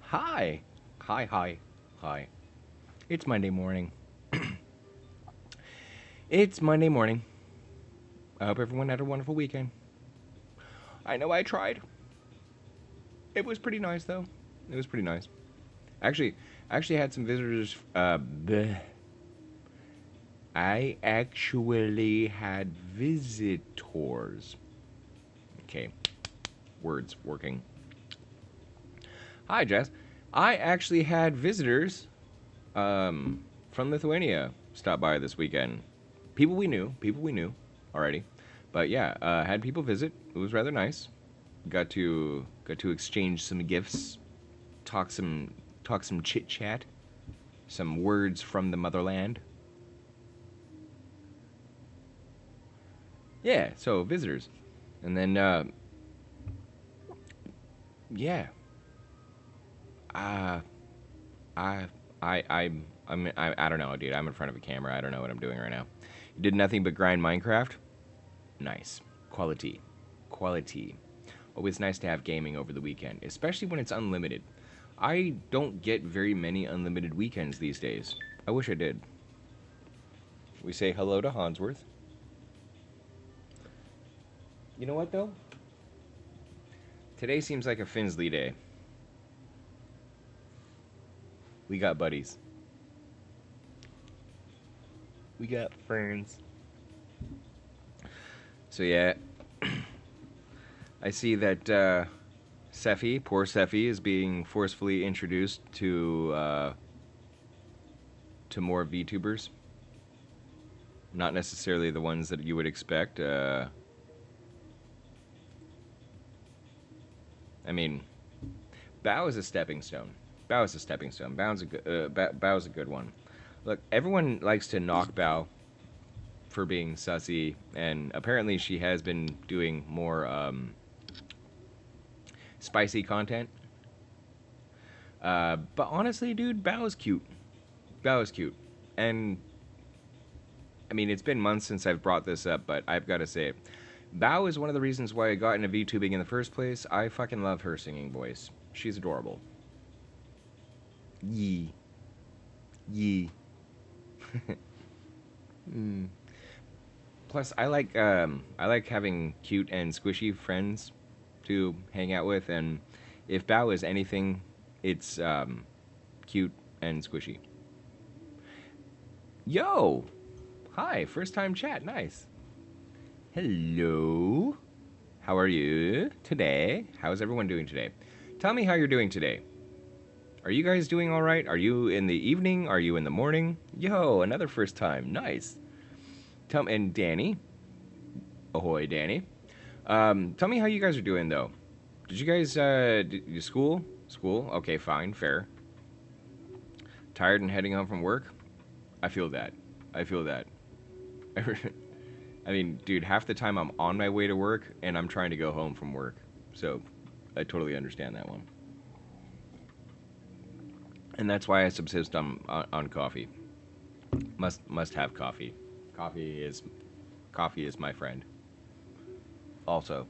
Hi. Hi. It's Monday morning. It's Monday morning. I hope everyone had a wonderful weekend. I know I tried. It was pretty nice, though. It was pretty nice. Actually, I actually had some visitors. I actually had visitors. Okay, words working. Hi, Jess. I actually had visitors from Lithuania stop by this weekend. People we knew already, but yeah, had people visit. It was rather nice. Got to exchange some gifts, talk some chit chat, some words from the motherland. Yeah, so visitors, and then yeah, uh, I I don't know, dude. I'm in front of a camera. I don't know what I'm doing right now. You did nothing but grind Minecraft. Nice. Quality. Quality. Always nice to have gaming over the weekend, especially when it's unlimited. I don't get very many unlimited weekends these days. I wish I did. We say hello to Hansworth. You know what, though? Today seems like a Finsley day. We got buddies. We got friends. So, yeah. I see that Sephi, poor Sephi, is being forcefully introduced to more VTubers. Not necessarily the ones that you would expect. I mean, Bao is a stepping stone. Bao is a stepping stone. Bao's a good one. Look, everyone likes to knock Bao for being sussy, and apparently she has been doing more spicy content. But honestly, dude, Bao is cute. Bao is cute. And, I mean, it's been months since I've brought this up, but I've got to say it. Bao is one of the reasons why I got into VTubing in the first place. I fucking love her singing voice. She's adorable. Yee. Yee. mm. Plus, I like having cute and squishy friends to hang out with, and if Bao is anything, it's cute and squishy. Yo, hi, first time chat, nice. Hello, how are you today? How's everyone doing today? Tell me how you're doing today. Are you guys doing all right? Are you in the evening? Are you in the morning? Yo, another first time, nice. Tell me, and Danny, ahoy, Danny. Tell me how you guys are doing though. Did you guys school? School? Okay, fine, fair. Tired and heading home from work? I feel that. I feel that. I mean, dude, half the time I'm on my way to work and I'm trying to go home from work. So, I totally understand that one. And that's why I subsist on coffee. Must have coffee. Coffee is my friend. Also,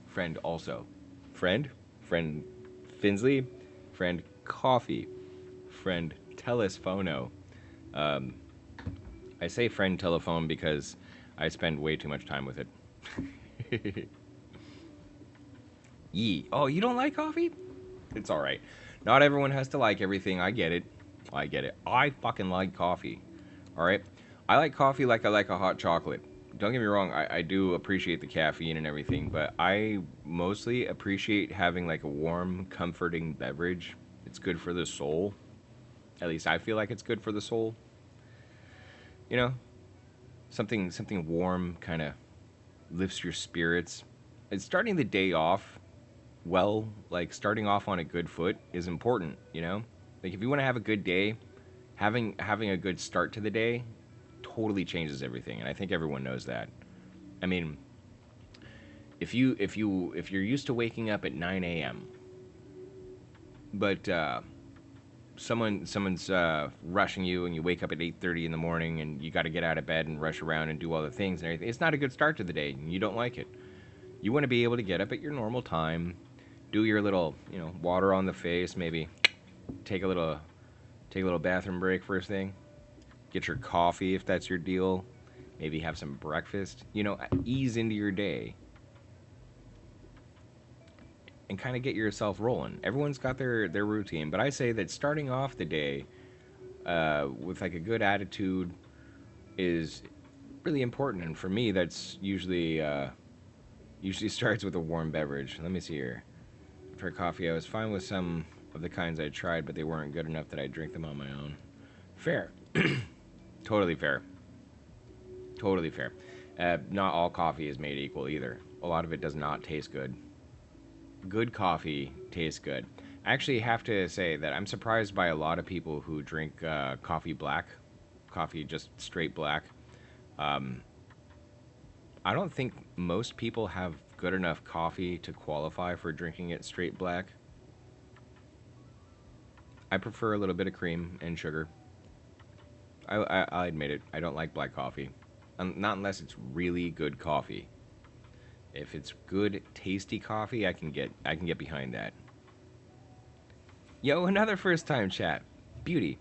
friend also. Friend Finsley, friend Coffee, friend Telesphono. Um, I say friend telephone because I spend way too much time with it. Yee. Oh, you don't like coffee? It's alright. Not everyone has to like everything. I get it. I get it. I fucking like coffee. Alright? I like coffee like I like a hot chocolate. Don't get me wrong, I do appreciate the caffeine and everything, but I mostly appreciate having like a warm, comforting beverage. It's good for the soul. At least I feel like it's good for the soul. You know, something warm kind of lifts your spirits. It's starting the day off well, like starting off on a good foot is important, you know? Like if you want to have a good day, having a good start to the day totally changes everything, and I think everyone knows that. I mean, if you're used to waking up at 9 a.m., but someone's rushing you, and you wake up at 8:30 in the morning, and you got to get out of bed and rush around and do all the things and everything. It's not a good start to the day, and you don't like it. You want to be able to get up at your normal time, do your little, water on the face, maybe take a little bathroom break first thing, get your coffee if that's your deal, maybe have some breakfast, ease into your day and kind of get yourself rolling. Everyone's got their routine, but I say that starting off the day with like a good attitude is really important, and for me, that's usually starts with a warm beverage. Let me see here. For coffee, I was fine with some of the kinds I tried, but they weren't good enough that I drink them on my own. Fair, totally fair, totally fair. Not all coffee is made equal either. A lot of it does not taste good. Good coffee tastes good. I actually have to say that I'm surprised by a lot of people who drink coffee black, coffee just straight black. Um, I don't think most people have good enough coffee to qualify for drinking it straight black. I prefer a little bit of cream and sugar. I'll admit it. I don't like black coffee, not unless it's really good coffee. If it's good, tasty coffee, I can get behind that. Yo, another first time chat. Beauty.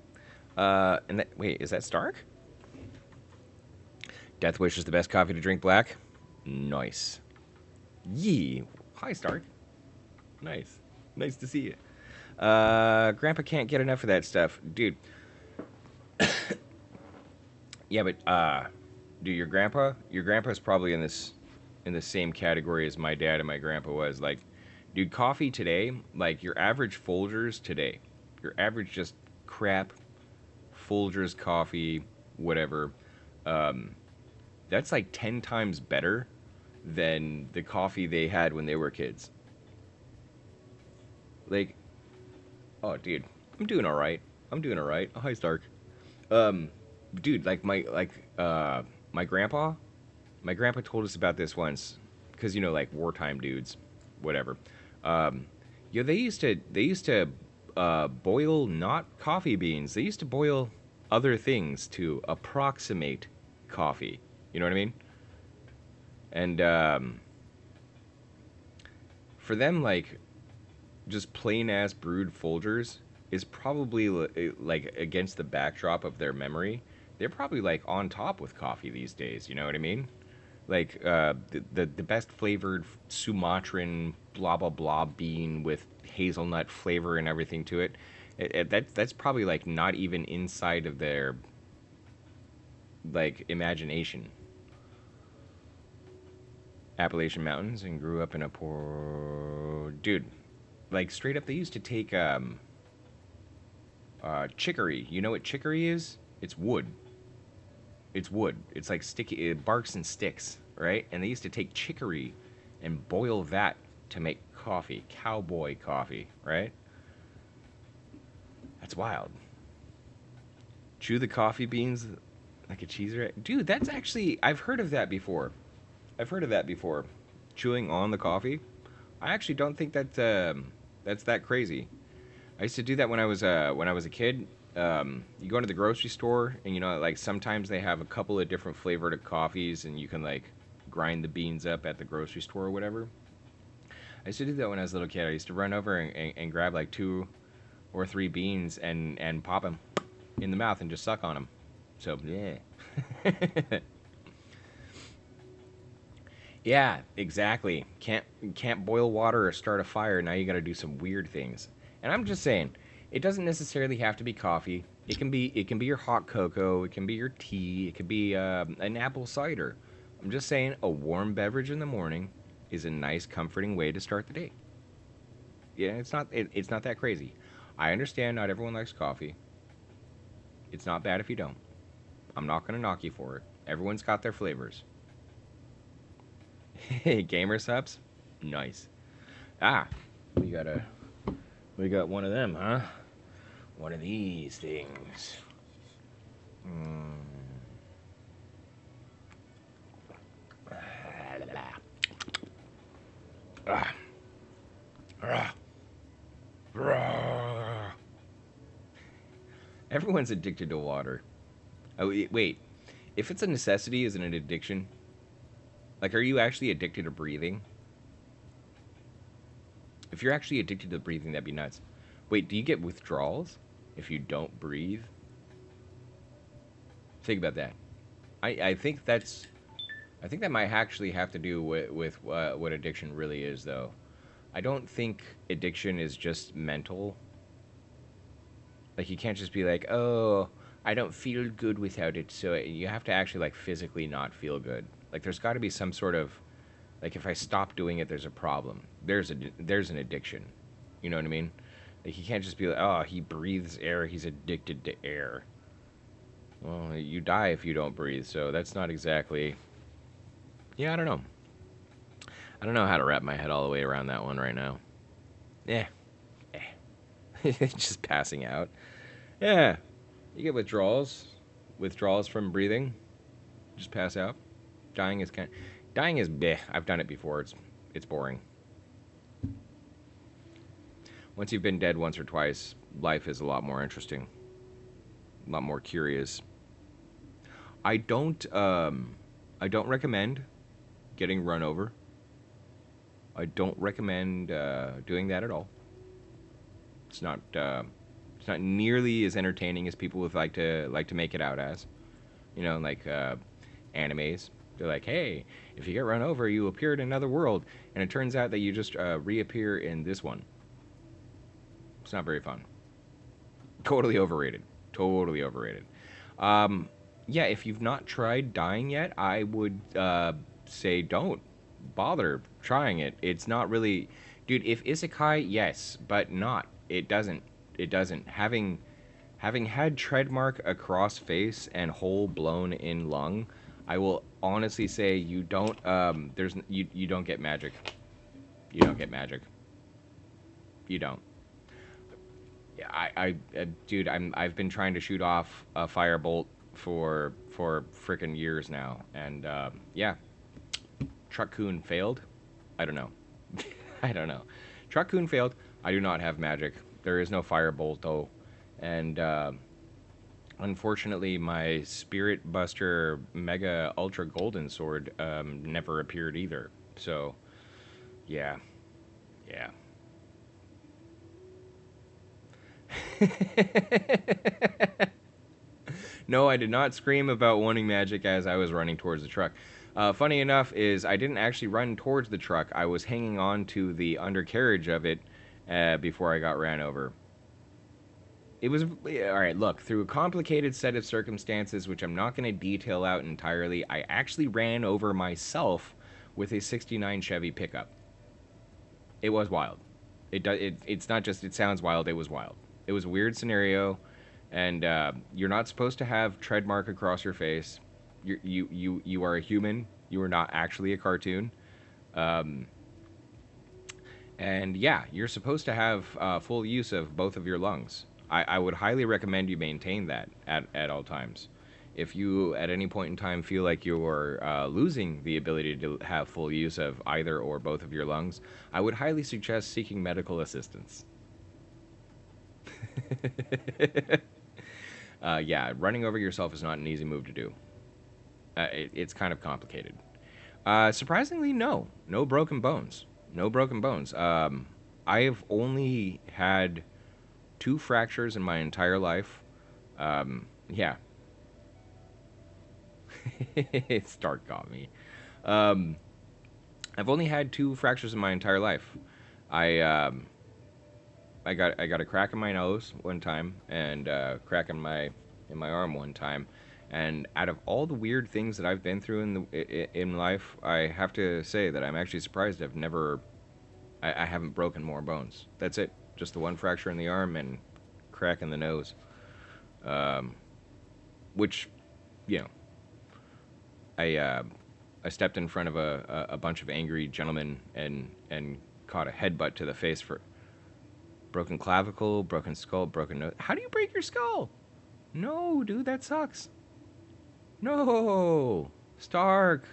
Wait, is that Stark? Death Wish is the best coffee to drink black. Nice. Yee. Hi, Stark. Nice. Nice to see you. Grandpa can't get enough of that stuff, dude. Yeah, but dude, your grandpa's probably in the same category as my dad and my grandpa was. Like, dude, coffee today, like your average Folgers today, your average just crap Folgers coffee, whatever. Um, that's like 10 times better than the coffee they had when they were kids. Like, oh, dude, I'm doing all right. I'm doing all right. Oh, hi, Stark. Um, dude, like my grandpa, told us about this once, because like wartime dudes, whatever. Um, they used to boil not coffee beans. They used to boil other things to approximate coffee. You know what I mean? And for them, like just plain ass brewed Folgers is probably like against the backdrop of their memory. They're probably like on top with coffee these days. You know what I mean? Like the best flavored Sumatran blah blah blah bean with hazelnut flavor and everything to it. That's probably like not even inside of their like imagination. Appalachian Mountains and grew up in a poor dude. Like straight up, they used to take chicory. You know what chicory is? It's wood. It's wood. It's like sticky. It barks and sticks, right? And they used to take chicory and boil that to make coffee, cowboy coffee, right? That's wild. Chew the coffee beans like a cheese wrap. Dude, that's actually I've heard of that before. I've heard of that before. Chewing on the coffee. I actually don't think that's that crazy. I used to do that when I was a kid. You go into the grocery store, and like sometimes they have a couple of different flavored coffees, and you can like grind the beans up at the grocery store or whatever. I used to do that when I was a little kid. I used to run over and grab like 2 or 3 beans and pop them in the mouth and just suck on them. So yeah. Yeah, exactly. Can't boil water or start a fire. Now you got to do some weird things. And I'm just saying, it doesn't necessarily have to be coffee. It can be your hot cocoa. It can be your tea. It could be an apple cider. I'm just saying, a warm beverage in the morning is a nice, comforting way to start the day. Yeah, it's not that crazy. I understand not everyone likes coffee. It's not bad if you don't. I'm not gonna knock you for it. Everyone's got their flavors. Hey, gamer subs, nice. Ah, we got one of them, huh? One of these things. Mm. Ah. Ah. Ah. Everyone's addicted to water. Oh, wait. If it's a necessity, is it an addiction? Like, are you actually addicted to breathing? If you're actually addicted to breathing, that'd be nuts. Wait, do you get withdrawals if you don't breathe? Think about that. I think that's. I think that might actually have to do with what addiction really is, though. I don't think addiction is just mental. Like, you can't just be like, oh, I don't feel good without it. So you have to actually, like, physically not feel good. Like, there's got to be some sort of, like, if I stop doing it, there's a problem. There's an addiction. You know what I mean? Like, you can't just be like, oh, he breathes air. He's addicted to air. Well, you die if you don't breathe. So that's not exactly. Yeah, I don't know. I don't know how to wrap my head all the way around that one right now. Yeah. Just passing out. Yeah. You get withdrawals. Withdrawals from breathing. Just pass out. Dying is dying is bleh. I've done it before. It's boring. Once you've been dead once or twice, life is a lot more interesting. A lot more curious. I don't recommend getting run over. I don't recommend doing that at all. It's not nearly as entertaining as people would like to make it out as. You know, like animes. They're like, hey, if you get run over, you appear in another world, and it turns out that you just reappear in this one. It's not very fun. Totally overrated. Totally overrated. Yeah, if you've not tried dying yet, I would say don't bother trying it. It's not really, dude. If isekai, yes, but not. It doesn't. It doesn't. Having had tread mark across face and hole blown in lung, I will honestly say you don't. You don't get magic. You don't get magic. You don't. Dude, I've been trying to shoot off a firebolt for frickin' years now, and yeah, Truck-kun failed. I don't know. I don't know. Truck-kun failed. I do not have magic. There is no firebolt though, and unfortunately, my Spirit Buster Mega Ultra Golden Sword never appeared either. So, yeah, yeah. No, I did not scream about wanting magic as I was running towards the truck. Funny enough is I didn't actually run towards the truck. I was hanging on to the undercarriage of it before I got ran over. It was, all right, look, through a complicated set of circumstances, which I'm not going to detail out entirely, I actually ran over myself with a 69 Chevy pickup. It was wild. It's not just, it sounds wild, it was wild. It was a weird scenario, and you're not supposed to have tread mark across your face. You are a human. You are not actually a cartoon. And yeah, you're supposed to have full use of both of your lungs. I would highly recommend you maintain that at all times. If you at any point in time feel like you're losing the ability to have full use of either or both of your lungs, I would highly suggest seeking medical assistance. Yeah, running over yourself is not an easy move to do. It's kind of complicated. Surprisingly, no broken bones. No broken bones. I've only had 2 fractures in my entire life. Yeah. Stark got me. I've only had 2 fractures in my entire life. I got a crack in my nose one time and a crack in my arm one time. And out of all the weird things that I've been through in life, I have to say that I'm actually surprised I haven't broken more bones. That's it. Just the 1 fracture in the arm and crack in the nose. Which, you know, I stepped in front of a bunch of angry gentlemen and caught a headbutt to the face for broken clavicle, broken skull, broken nose. How do you break your skull? No, dude, that sucks. No, Stark.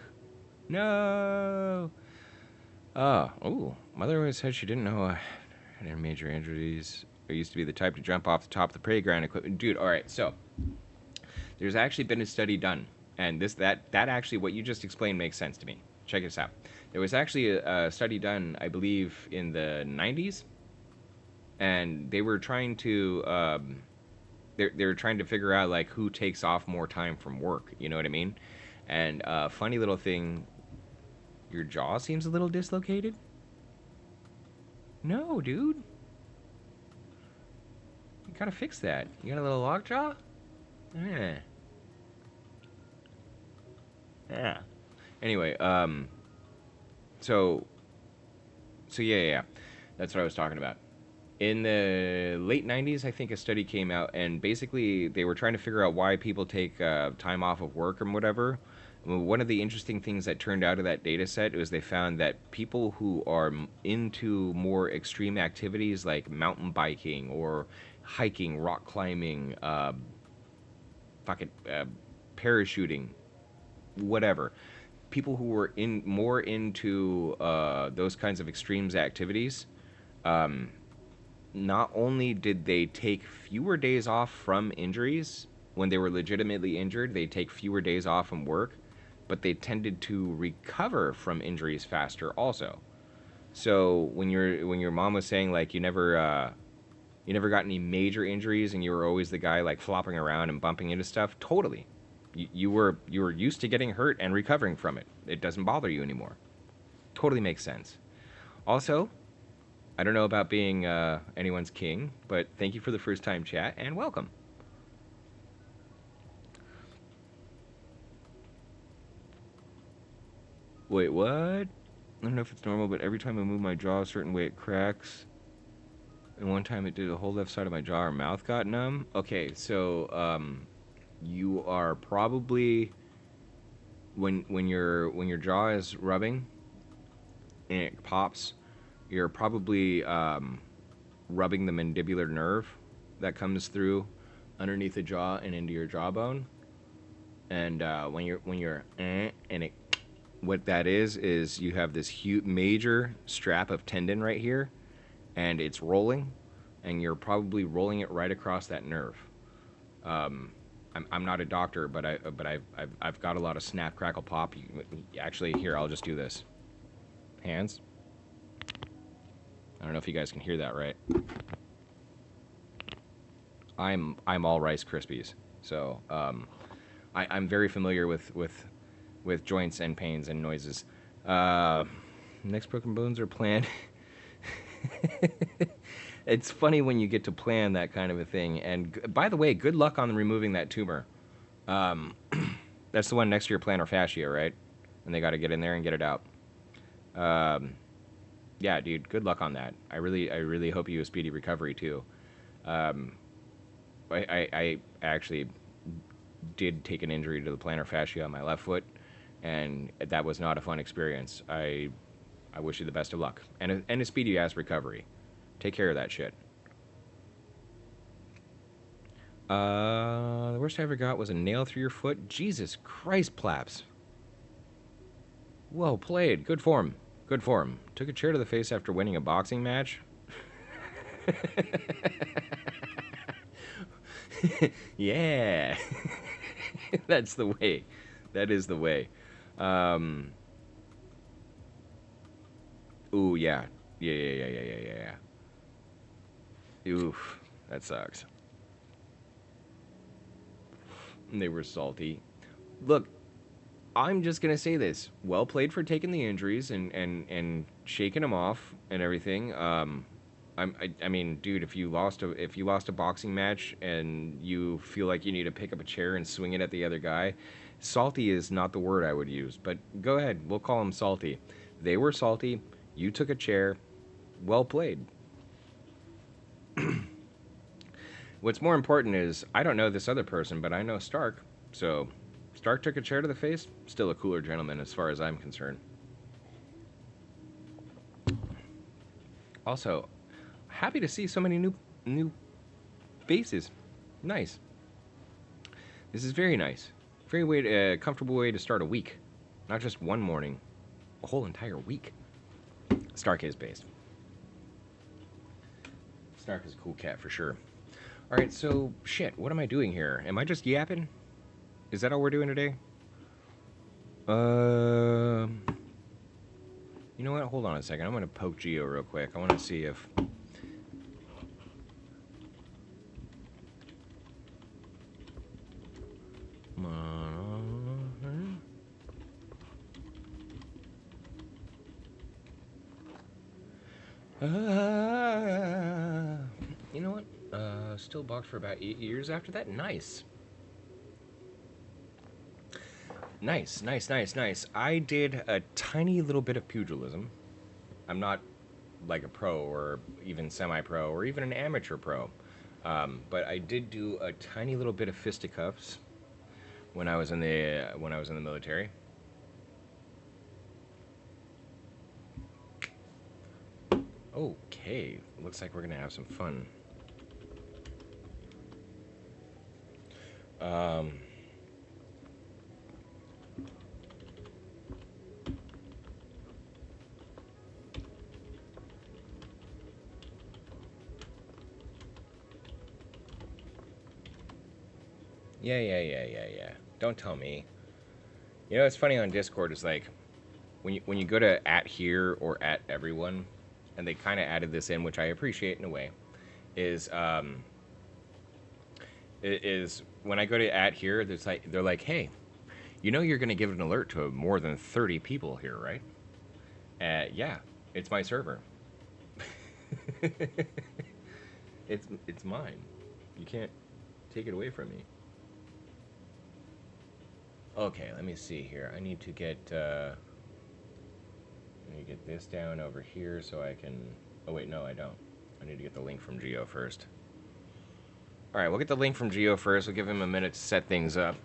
No. Oh, Mother always said she didn't know I had any major injuries. I used to be the type to jump off the top of the playground equipment. Dude, all right, so there's actually been a study done, and that actually, what you just explained makes sense to me. Check this out. There was actually a study done, I believe, in the 90s, and they were trying to they're trying to figure out like who takes off more time from work. You know what I mean? And funny little thing, your jaw seems a little dislocated. No, dude. You gotta fix that. You got a little lockjaw? Yeah. Yeah. Anyway, so yeah. That's what I was talking about. In the late 90s, I think a study came out, and basically they were trying to figure out why people take time off of work or whatever. One of the interesting things that turned out of that data set was they found that people who are into more extreme activities like mountain biking or hiking, rock climbing, parachuting, whatever, people who were more into those kinds of extremes activities, not only did they take fewer days off from injuries when they were legitimately injured, they take fewer days off from work, but they tended to recover from injuries faster also. So when your mom was saying like you never got any major injuries and you were always the guy like flopping around and bumping into stuff, totally. You were used to getting hurt and recovering from it. It doesn't bother you anymore. Totally makes sense. Also, I don't know about being anyone's king, but thank you for the first time chat and welcome. Wait, what? I don't know if it's normal, but every time I move my jaw a certain way, it cracks. And one time it did the whole left side of my jaw or mouth got numb. Okay, so you are probably when your jaw is rubbing and it pops, you're probably rubbing the mandibular nerve that comes through underneath the jaw and into your jawbone. And when you're and it, what that is you have this huge major strap of tendon right here, and it's rolling, and you're probably rolling it right across that nerve. I'm not a doctor, but I've got a lot of snap, crackle, pop. Actually, here, I'll just do this. Hands. I don't know if you guys can hear that, right? I'm all Rice Krispies, so I'm very familiar with joints and pains and noises. Next broken bones are planned. It's funny when you get to plan that kind of a thing. And by the way, good luck on removing that tumor. That's the one next to your plantar fascia, right? And they got to get in there and get it out. Yeah, dude, good luck on that. I really hope you a speedy recovery too. I actually did take an injury to the plantar fascia on my left foot, and that was not a fun experience. I wish you the best of luck and a speedy ass recovery. Take care of that shit. The worst I ever got was a nail through your foot. Jesus Christ, Plaps. Well played. Good form. Good form. Took a chair to the face after winning a boxing match. Yeah. That's the way. That is the way. Ooh, yeah. Yeah. Oof. That sucks. They were salty. Look, I'm just gonna say this. Well played for taking the injuries and shaking them off and everything. I mean, dude, if you lost a boxing match and you feel like you need to pick up a chair and swing it at the other guy, salty is not the word I would use. But go ahead, we'll call them salty. They were salty. You took a chair. Well played. What's more important is I don't know this other person, but I know Stark. So Stark took a chair to the face. Still a cooler gentleman as far as I'm concerned. Also, happy to see so many new faces. Nice. This is very nice. Very comfortable way to start a week. Not just one morning, a whole entire week. Stark is based. Snark is a cool cat for sure. All right, so shit. What am I doing here? Am I just yapping? Is that all we're doing today? You know what? Hold on a second. I'm gonna poke Geo real quick. I want to see if. You know what? Still boxed for about 8 years after that. Nice. Nice, nice, nice, nice. I did a tiny little bit of pugilism. I'm not like a pro or even semi-pro or even an amateur pro, but I did do a tiny little bit of fisticuffs when I was in the military. Okay, looks like we're gonna have some fun. Yeah. Don't tell me. You know, it's funny on Discord. It's like when you go to @here or @everyone, and they kind of added this in, which I appreciate in a way. Is when I go to @here, they're like, hey, you know, you're gonna give an alert to more than 30 people here, right? Yeah, it's my server. It's mine. You can't take it away from me. Okay, let me see here. I need to get this down over here so I can. Oh wait, no, I don't. I need to get the link from Geo first. All right, we'll get the link from Geo first. We'll give him a minute to set things up.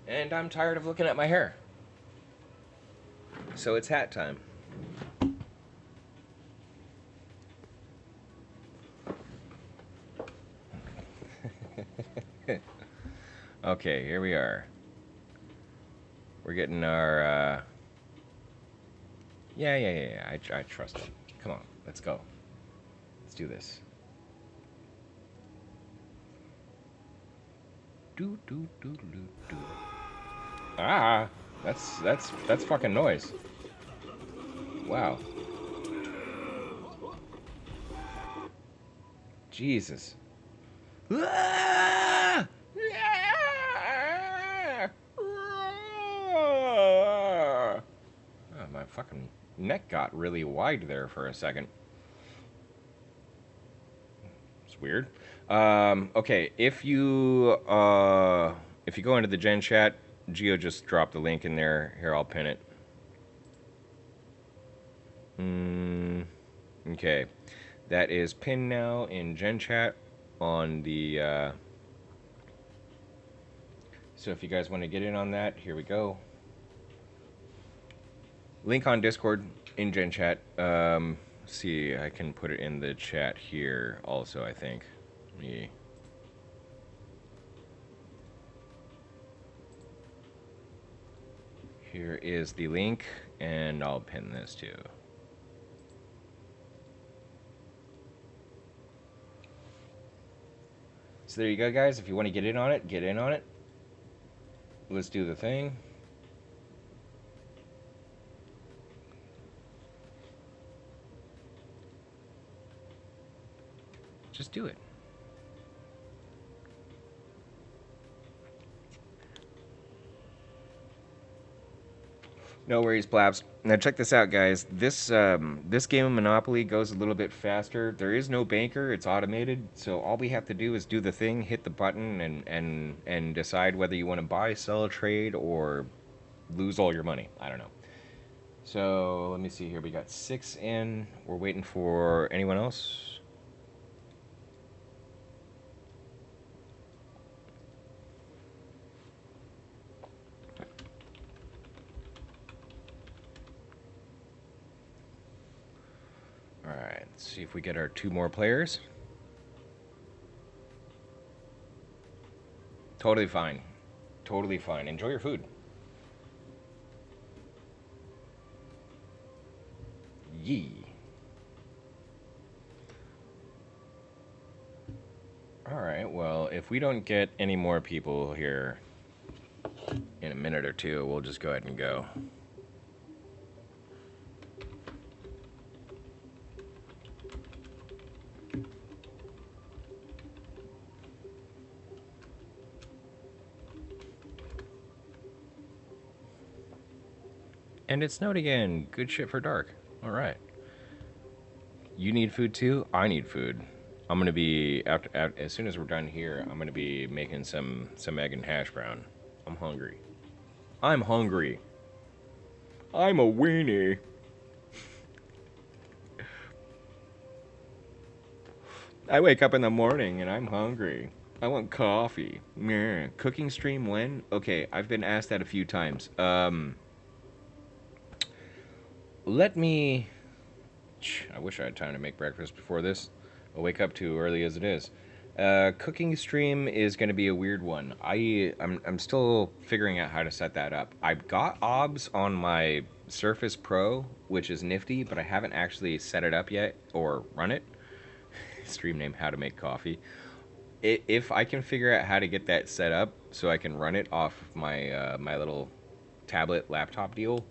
And I'm tired of looking at my hair. So it's hat time. Okay, here we are. We're getting our, Yeah. I trust him. Come on, let's go. Let's do this. Do. Ah, that's fucking noise. Wow. Jesus. Ah! Oh, my fucking neck got really wide there for a second. It's weird. Okay, if you go into the Gen chat, Geo just dropped the link in there. Here, I'll pin it. Okay, that is pinned now in Gen chat on the. So if you guys want to get in on that, here we go. Link on Discord in Gen chat. See, I can put it in the chat here also, I think. Yeah. Here is the link, and I'll pin this too. So there you go, guys. If you want to get in on it, get in on it. Let's do the thing. Just do it. No worries, Blabs. Now check this out, guys. This game of Monopoly goes a little bit faster. There is no banker; it's automated. So all we have to do is do the thing, hit the button, and decide whether you want to buy, sell, trade, or lose all your money. I don't know. So let me see here. We got 6 in. We're waiting for anyone else. Alright, let's see if we get our 2 more players. Totally fine. Totally fine. Enjoy your food. Yee. Alright, well, if we don't get any more people here in a minute or two, we'll just go ahead and go. And it snowed again. Good shit for dark. Alright. You need food too? I need food. I'm gonna be after as soon as we're done here. I'm gonna be making some egg and hash brown. I'm hungry. I'm hungry. I'm a weenie. I wake up in the morning and I'm hungry. I want coffee. Meh. Cooking stream when? Okay, I've been asked that a few times. Let me. I wish I had time to make breakfast before this. I'll wake up too early as it is. Cooking stream is going to be a weird one. I'm still figuring out how to set that up. I've got OBS on my Surface Pro, which is nifty, but I haven't actually set it up yet or run it. Stream name: How to Make Coffee. If I can figure out how to get that set up so I can run it off my my little tablet laptop deal,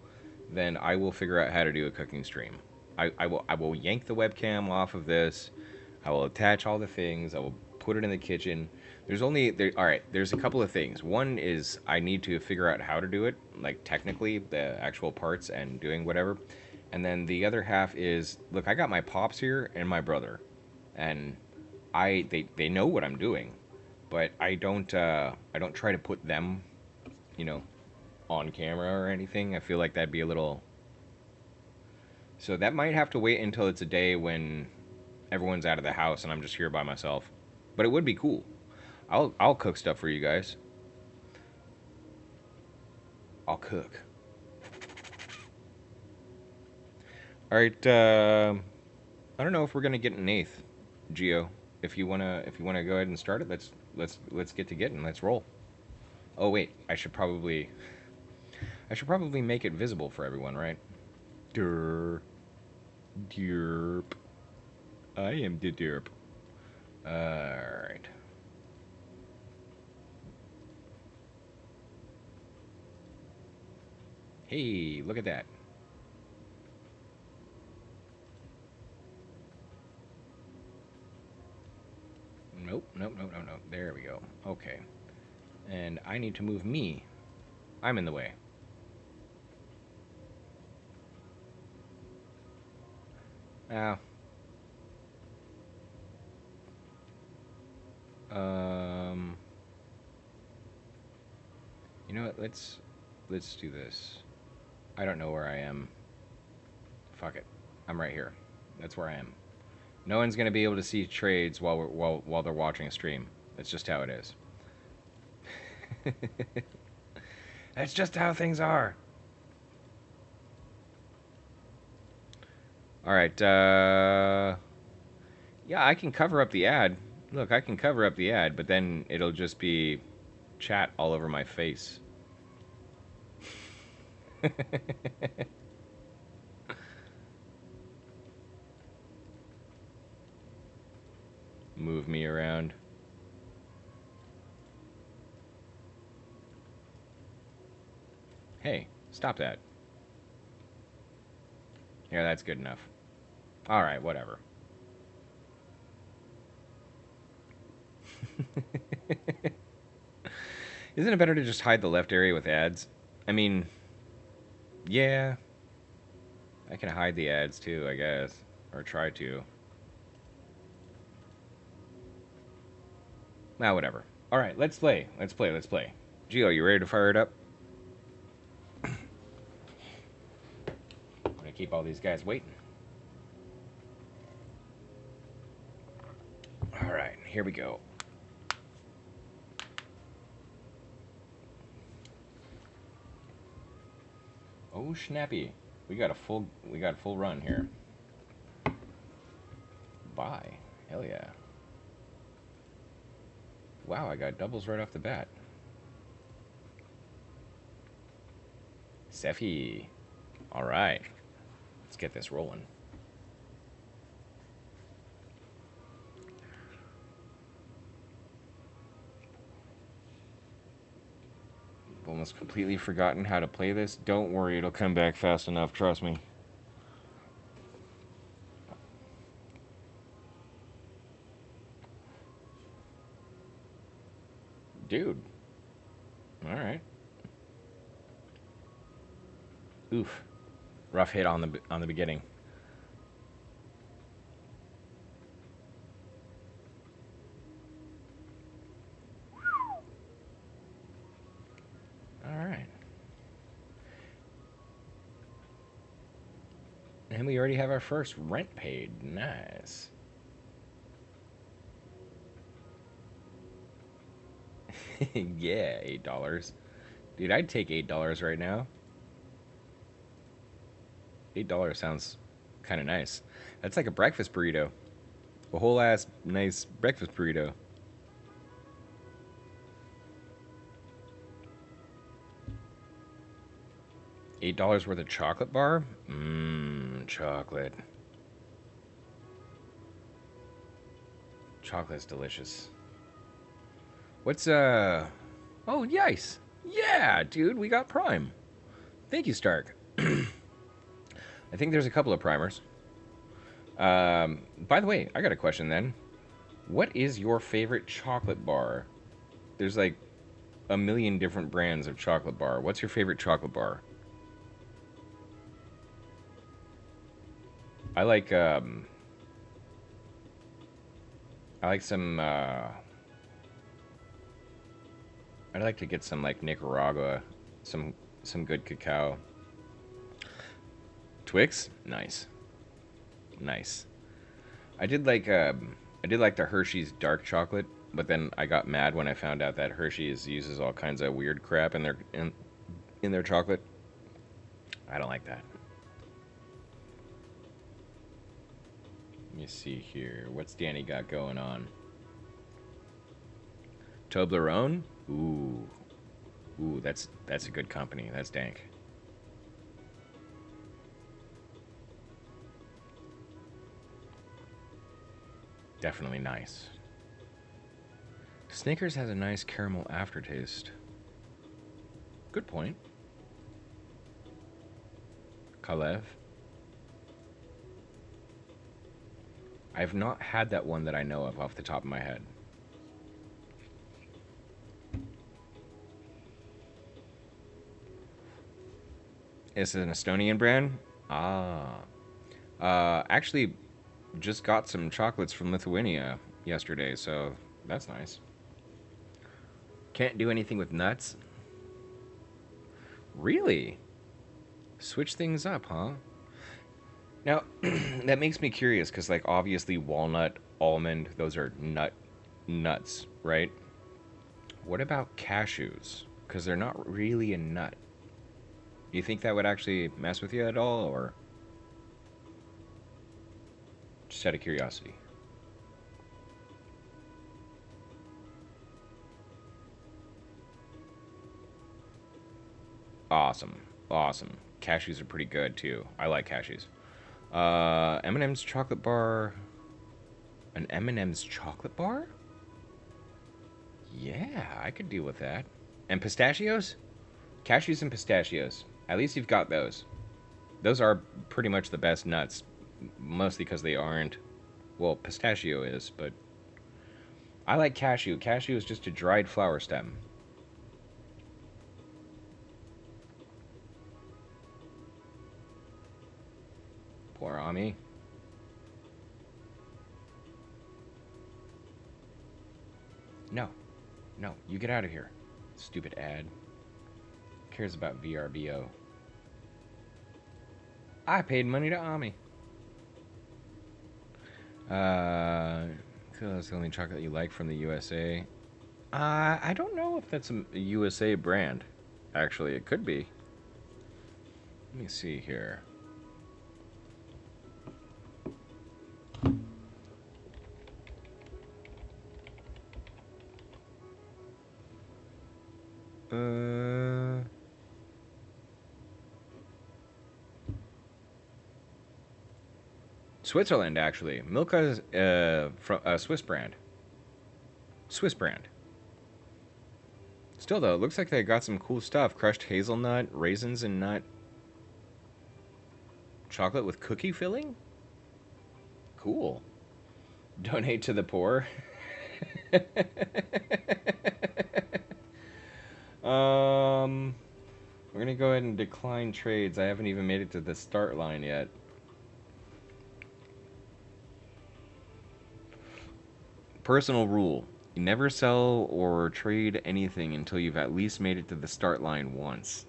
then I will figure out how to do a cooking stream. I will yank the webcam off of this. I will attach all the things. I will put it in the kitchen. There's a couple of things. One is I need to figure out how to do it, like technically the actual parts and doing whatever. And then the other half is, look, I got my pops here and my brother, and they know what I'm doing, but I don't try to put them, you know, on camera or anything. I feel like that'd be a little. So that might have to wait until it's a day when everyone's out of the house and I'm just here by myself. But it would be cool. I'll cook stuff for you guys. I'll cook. All right. I don't know if we're gonna get an eighth, Geo. If you wanna go ahead and start it, let's get to getting. Let's roll. Oh wait, I should probably make it visible for everyone, right? Derp. Derp. I am the derp. Alright. Hey, look at that. Nope. There we go. Okay. And I need to move me. I'm in the way. Ah. You know what? Let's do this. I don't know where I am. Fuck it. I'm right here. That's where I am. No one's gonna be able to see trades while they're watching a stream. That's just how it is. That's just how things are. All right. Yeah, I can cover up the ad. Look, I can cover up the ad, but then it'll just be chat all over my face. Move me around. Hey, stop that. Yeah, that's good enough. Alright, whatever. Isn't it better to just hide the left area with ads? I mean, yeah. I can hide the ads too, I guess. Or try to. Nah, whatever. Alright, let's play. Let's play. Gio, you ready to fire it up? I'm gonna keep all these guys waiting. Alright, here we go. Oh, snappy. We got a full run here. Bye. Hell yeah. Wow, I got doubles right off the bat. Seffi. Alright. Let's get this rolling. almost completely forgotten how to play this. Don't worry, it'll come back fast enough, trust me. Dude. Alright. Oof. Rough hit on the beginning. Alright. And we already have our first rent paid. Nice. Yeah, $8. Dude, I'd take $8 right now. $8 sounds kind of nice. That's like a breakfast burrito. A whole ass nice breakfast burrito. $8 worth of chocolate bar? Mmm, chocolate. Chocolate's delicious. What's, Oh, yes. Yeah, dude, we got Prime. Thank you, Stark. I think there's a couple of primers. By the way, I got a question then. What is your favorite chocolate bar? There's like a million different brands of chocolate bar. What's your favorite chocolate bar? I like some I'd like to get some like Nicaragua, some good cacao. Twix? Nice. Nice. I did like the Hershey's dark chocolate, but then I got mad when I found out that Hershey's uses all kinds of weird crap in their chocolate. I don't like that. Let me see here. What's Danny got going on? Toblerone? Ooh. Ooh, that's a good company. That's dank. Definitely nice. Snickers has a nice caramel aftertaste. Good point. Kalev. I've not had that one that I know of off the top of my head. Is it an Estonian brand? Ah. Actually, just got some chocolates from Lithuania yesterday, so that's nice. Can't do anything with nuts? Really? Switch things up, huh? Now, that makes me curious, because, like, obviously walnut, almond, those are nuts, right? What about cashews? Because they're not really a nut. Do you think that would actually mess with you at all, or just out of curiosity? Awesome. Awesome. Cashews are pretty good, too. I like cashews. M&M's chocolate bar. An M&M's chocolate bar? Yeah, I could deal with that. And pistachios? Cashews and pistachios. At least you've got those. Those are pretty much the best nuts. Mostly because they aren't... Well, pistachio is, but... I like cashew. Cashew is just a dried flower stem. Poor Ami. No. No, you get out of here. Stupid ad. Who cares about VRBO? I paid money to Ami. That's the only chocolate you like from the USA. I don't know if that's a USA brand. Actually, it could be. Let me see here. Switzerland, actually. Milka is from a Swiss brand. Swiss brand. Still though, it looks like they got some cool stuff. Crushed hazelnut, raisins and nut. Chocolate with cookie filling? Cool. Donate to the poor. We're gonna go ahead and decline trades. I haven't even made it to the start line yet. Personal rule. You never sell or trade anything until you've at least made it to the start line once.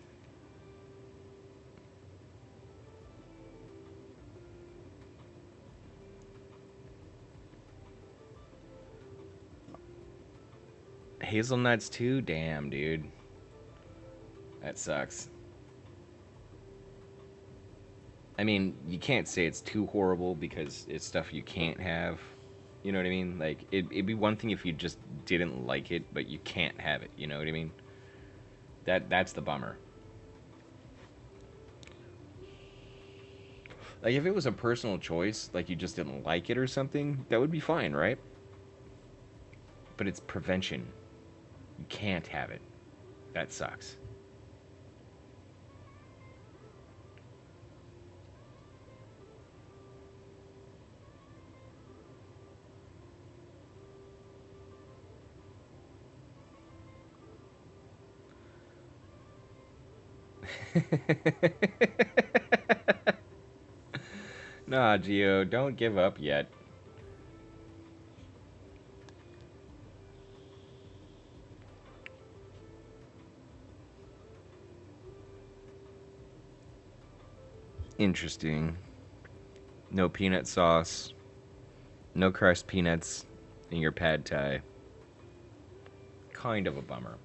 Hazelnuts too? Damn, dude. That sucks. I mean, you can't say it's too horrible because it's stuff you can't have. You know what I mean? Like, it'd be one thing if you just didn't like it, but you can't have it. You know what I mean? That's the bummer. Like, if it was a personal choice, like you just didn't like it or something, that would be fine, right? But it's prevention. You can't have it. That sucks. Nah, Gio, don't give up yet. Interesting. No peanut sauce. No crushed peanuts in your pad thai. Kind of a bummer.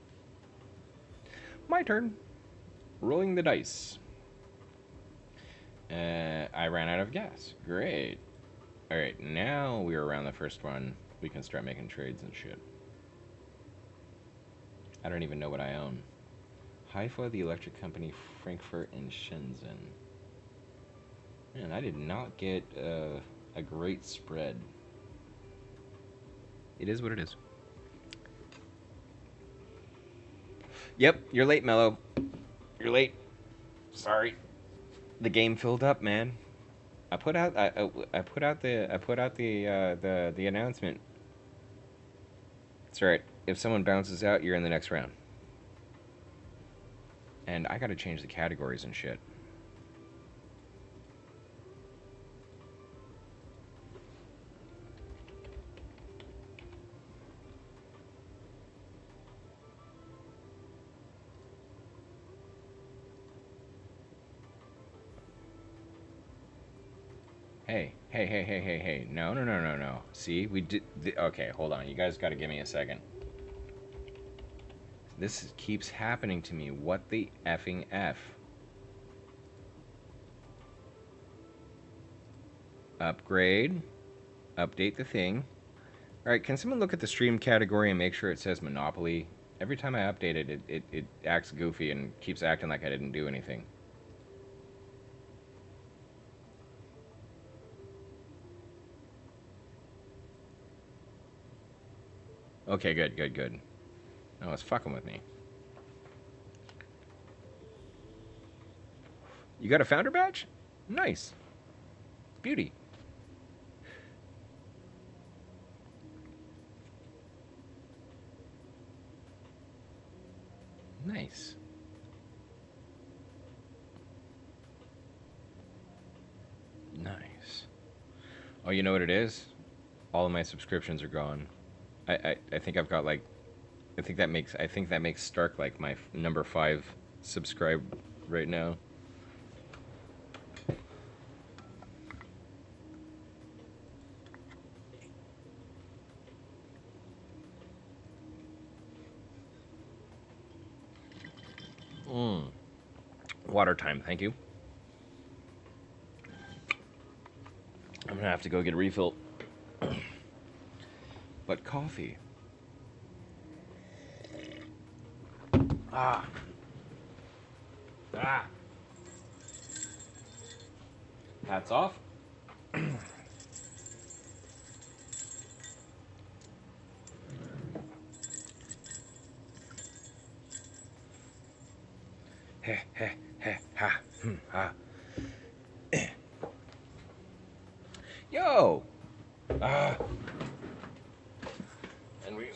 My turn. Rolling the dice. I ran out of gas. Great. Alright, now we're around the first one. We can start making trades and shit. I don't even know what I own. Haifa, the electric company, Frankfurt, and Shenzhen. Man, I did not get a great spread. It is what it is. Yep, you're late, Mello. You're late. Sorry. The game filled up, man. I put out the announcement. That's right. If someone bounces out, you're in the next round. And I gotta change the categories and shit. Hey. No. See, we did... Okay, hold on. You guys gotta give me a second. This keeps happening to me. What the effing F? Upgrade. Update the thing. Alright, can someone look at the stream category and make sure it says Monopoly? Every time I update it, it acts goofy and keeps acting like I didn't do anything. Okay, good. No, it's fucking with me. You got a founder badge? Nice. Beauty. Nice. Nice. Oh, you know what it is? All of my subscriptions are gone. I think I've got like... I think that makes Stark like my number 5 subscribe right now. Water time, thank you. I'm gonna have to go get a refill. But coffee. Ah. Hats off. heh, heh, heh, ha, ha. Yo! Ah. And we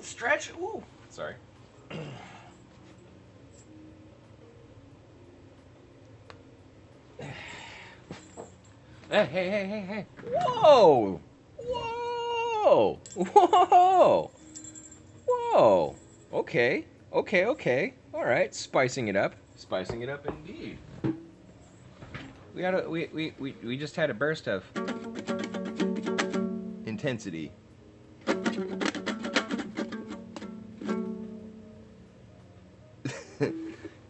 stretch. Ooh. Sorry. Hey, hey, hey, hey, hey. Whoa! Whoa! Whoa! Whoa! Okay. Okay, okay. Alright, spicing it up. Spicing it up indeed. We just had a burst of intensity.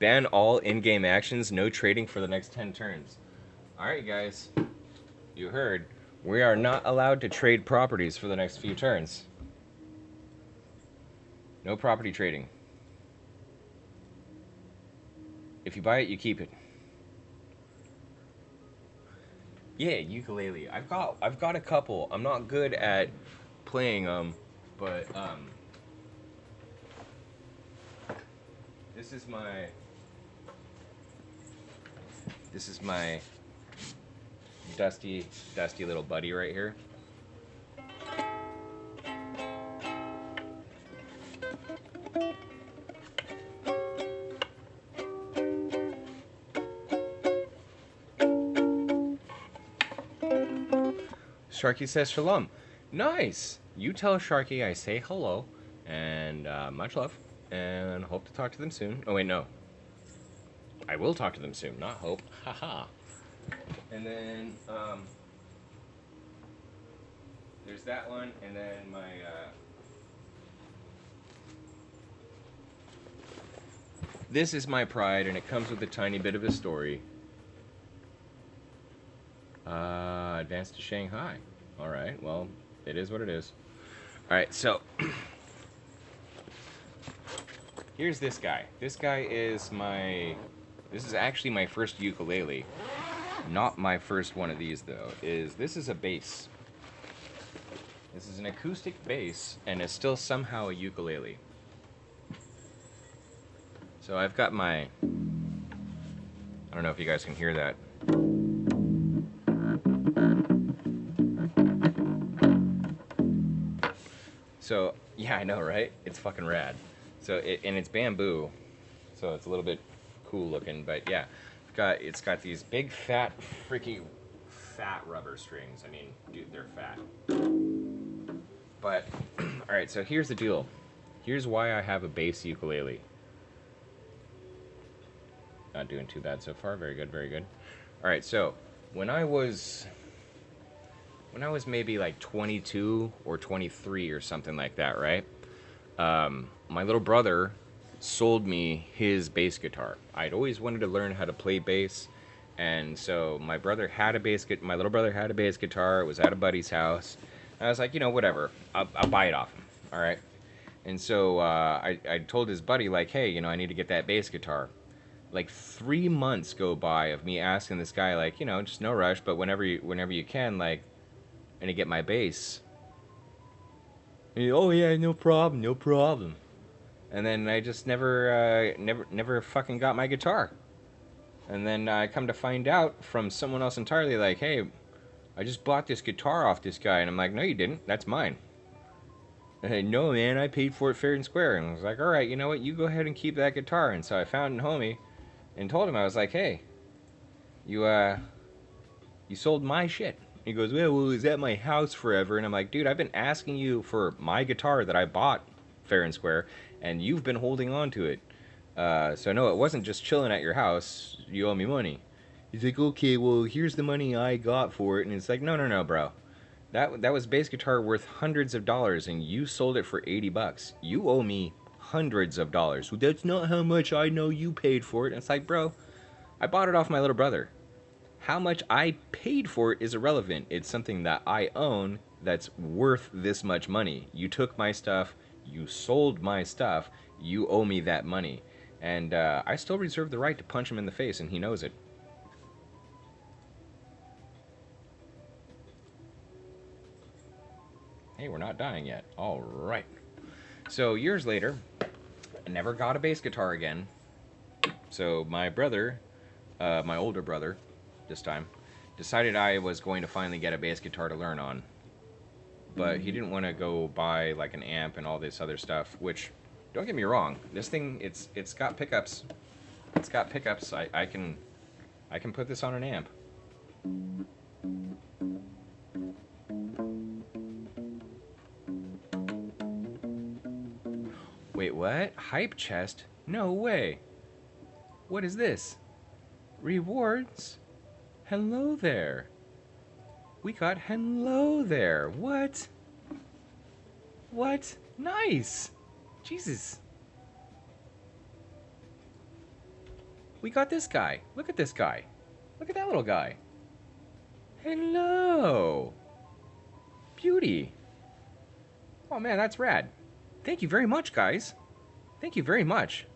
Ban all in-game actions, no trading for the next 10 turns. Alright, guys. You heard. We are not allowed to trade properties for the next few turns. No property trading. If you buy it, you keep it. Yeah, ukulele. I've got a couple. I'm not good at playing them, but this is my dusty little buddy right here. Sharky says shalom. Nice. You tell Sharky I say hello and much love and hope to talk to them soon. Oh wait, no. I will talk to them soon, not hope. Haha. And then there's that one, and then my this is my pride, and it comes with a tiny bit of a story. Advance to Shanghai. All right, well, it is what it is. All right, so here's this guy. This guy is this is actually my first ukulele. Not my first one of these, though. This is a bass. This is an acoustic bass, and it's still somehow a ukulele. So I've got my... I don't know if you guys can hear that. So, yeah, I know, right? It's fucking rad. So, and it's bamboo, so it's a little bit cool looking, but yeah. It's got these big, fat, freaky, fat rubber strings. I mean, dude, they're fat. But, alright, so here's the deal. Here's why I have a bass ukulele. Not doing too bad so far. Very good, very good. Alright, so, when I was maybe like 22 or 23 or something like that, right? My little brother sold me his bass guitar. I'd always wanted to learn how to play bass, and so my little brother had a bass guitar. It was at a buddy's house. And I was like, you know, whatever. I'll buy it off him. All right. And so I told his buddy, like, hey, you know, I need to get that bass guitar. Like 3 months go by of me asking this guy, like, you know, just no rush, but whenever you can, like, I need to get my bass. And he, oh yeah, no problem, no problem. And then I just never fucking got my guitar. And then I come to find out from someone else entirely, like, hey, I just bought this guitar off this guy. And I'm like, no, you didn't. That's mine. And I, no, man, I paid for it fair and square. And I was like, all right, you know what? You go ahead and keep that guitar. And so I found a homie and told him, I was like, hey, you sold my shit. He goes, well, it was at my house forever. And I'm like, dude, I've been asking you for my guitar that I bought fair and square, and you've been holding on to it. So no, it wasn't just chilling at your house. You owe me money. He's like, okay, well, here's the money I got for it. And it's like, no, bro. That was bass guitar worth hundreds of dollars, and you sold it for $80. You owe me hundreds of dollars. Well, that's not how much I know you paid for it. And it's like, bro, I bought it off my little brother. How much I paid for it is irrelevant. It's something that I own that's worth this much money. You took my stuff. You sold my stuff. You owe me that money. And I still reserve the right to punch him in the face, and he knows it. Hey, we're not dying yet. All right. So years later, never got a bass guitar again. So my brother, my older brother, this time, decided I was going to finally get a bass guitar to learn on. But he didn't want to go buy like an amp and all this other stuff, which, don't get me wrong, this thing, it's got pickups. It's got pickups. I can put this on an amp. Wait, what? Hype chest? No way. What is this? Rewards? Hello there. We got hello there. What? What? Nice. Jesus. We got this guy. Look at this guy. Look at that little guy. Hello. Beauty. Oh man, that's rad. Thank you very much, guys. Thank you very much.